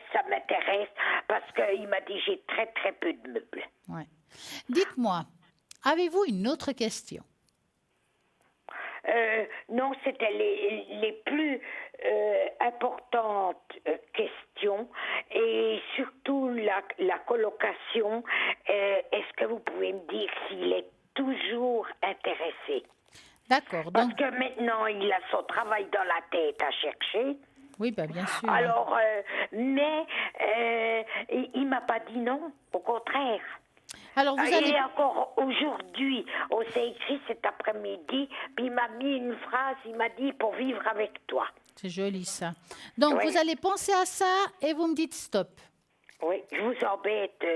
parce qu'il m'a dit j'ai très très peu de meubles. Ouais. Dites-moi, avez-vous une autre question? Non, c'était les plus importantes questions, et surtout la colocation. Est-ce que vous pouvez me dire s'il est toujours intéressé? D'accord. Parce que maintenant, il a son travail dans la tête à chercher. Oui, ben bien sûr. Alors, mais il m'a pas dit non, au contraire. Alors, vous allez... Et encore aujourd'hui, on s'est écrit cet après-midi, puis il m'a mis une phrase, il m'a dit, pour vivre avec toi. C'est joli ça. Donc, vous allez penser à ça et vous me dites stop. Oui, je vous embête.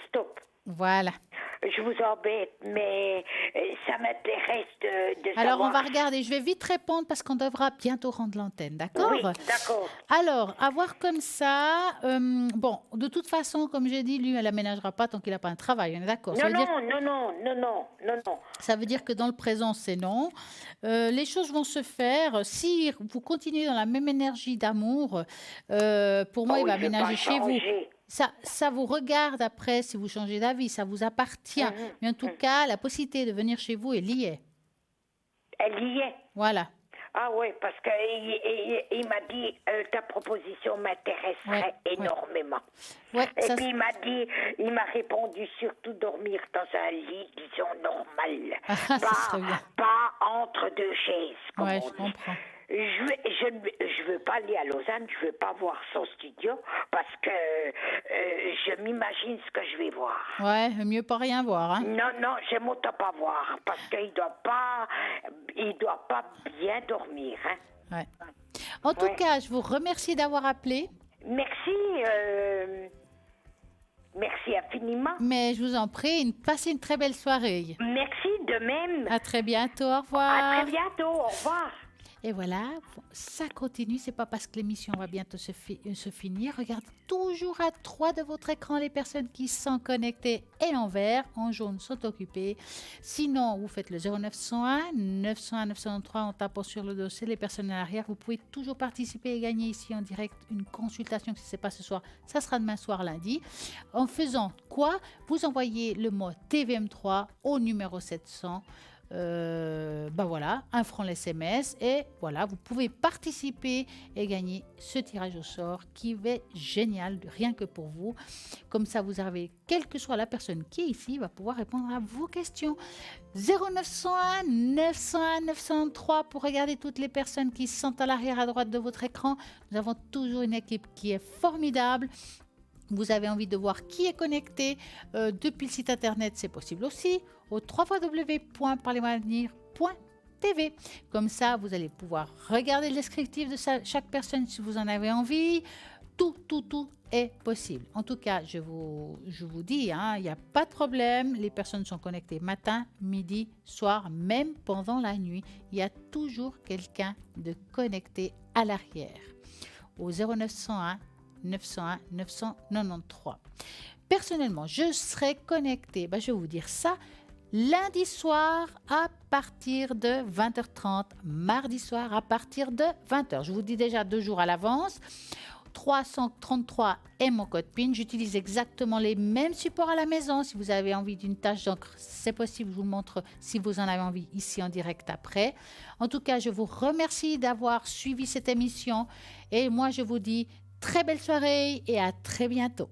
Stop. Voilà. Je vous embête, mais ça m'intéresse de Alors, savoir... on va regarder. Je vais vite répondre parce qu'on devra bientôt rendre l'antenne, d'accord? Oui, d'accord. Alors, à voir comme ça... bon, de toute façon, comme j'ai dit, lui, elle n'aménagera pas tant qu'il n'a pas un travail. On est d'accord? Non. Ça veut dire que dans le présent, c'est non. Les choses vont se faire. Si vous continuez dans la même énergie d'amour, pour moi, il va aménager chez vous. Ça vous regarde après si vous changez d'avis, ça vous appartient. Mais en tout cas, la possibilité de venir chez vous, elle y est. Elle y est. Voilà. Ah oui, parce qu'il m'a dit, ta proposition m'intéresserait énormément. Ouais, et puis il m'a répondu surtout dormir dans un lit, disons, normal. Pas entre deux chaises, comme on dit. Je comprends. Je veux pas aller à Lausanne, je veux pas voir son studio, parce que je m'imagine ce que je vais voir. Ouais, mieux pas rien voir, hein. Non, j'aime autant pas voir, parce qu'il doit pas bien dormir, hein. Ouais. En tout cas, je vous remercie d'avoir appelé. Merci. Merci infiniment. Mais je vous en prie, passez une très belle soirée. Merci de même. À très bientôt, au revoir. À très bientôt, au revoir. Et voilà, ça continue, c'est pas parce que l'émission va bientôt se finir. Regardez toujours à 3 de votre écran les personnes qui sont connectées et en vert, en jaune sont occupées. Sinon, vous faites le 0901 901 903 en tapant sur le dossier les personnes à l'arrière. Vous pouvez toujours participer et gagner ici en direct une consultation. Si ce n'est pas ce soir, ça sera demain soir lundi. En faisant quoi? Vous envoyez le mot TVM3 au numéro 700. Voilà, 1 franc l'SMS et voilà, vous pouvez participer et gagner ce tirage au sort qui est génial, rien que pour vous. Comme ça, vous avez, quelle que soit la personne qui est ici, va pouvoir répondre à vos questions. 0901 901 903 pour regarder toutes les personnes qui sont à l'arrière à droite de votre écran. Nous avons toujours une équipe qui est formidable. Vous avez envie de voir qui est connecté depuis le site internet, c'est possible aussi, au www.parlez-moi-d'avenir.tv. Comme ça, vous allez pouvoir regarder le descriptif de chaque personne si vous en avez envie. Tout est possible. En tout cas, je vous dis, il n'y a pas de problème. Les personnes sont connectées matin, midi, soir, même pendant la nuit. Il y a toujours quelqu'un de connecté à l'arrière. Au 0901 901 993. Personnellement, je serai connectée, je vais vous dire ça, lundi soir à partir de 20h30, mardi soir à partir de 20h. Je vous dis déjà 2 jours à l'avance. 333 est mon code PIN. J'utilise exactement les mêmes supports à la maison. Si vous avez envie d'une tâche d'encre, c'est possible. Je vous montre si vous en avez envie ici en direct après. En tout cas, je vous remercie d'avoir suivi cette émission et moi, je vous dis très belle soirée et à très bientôt.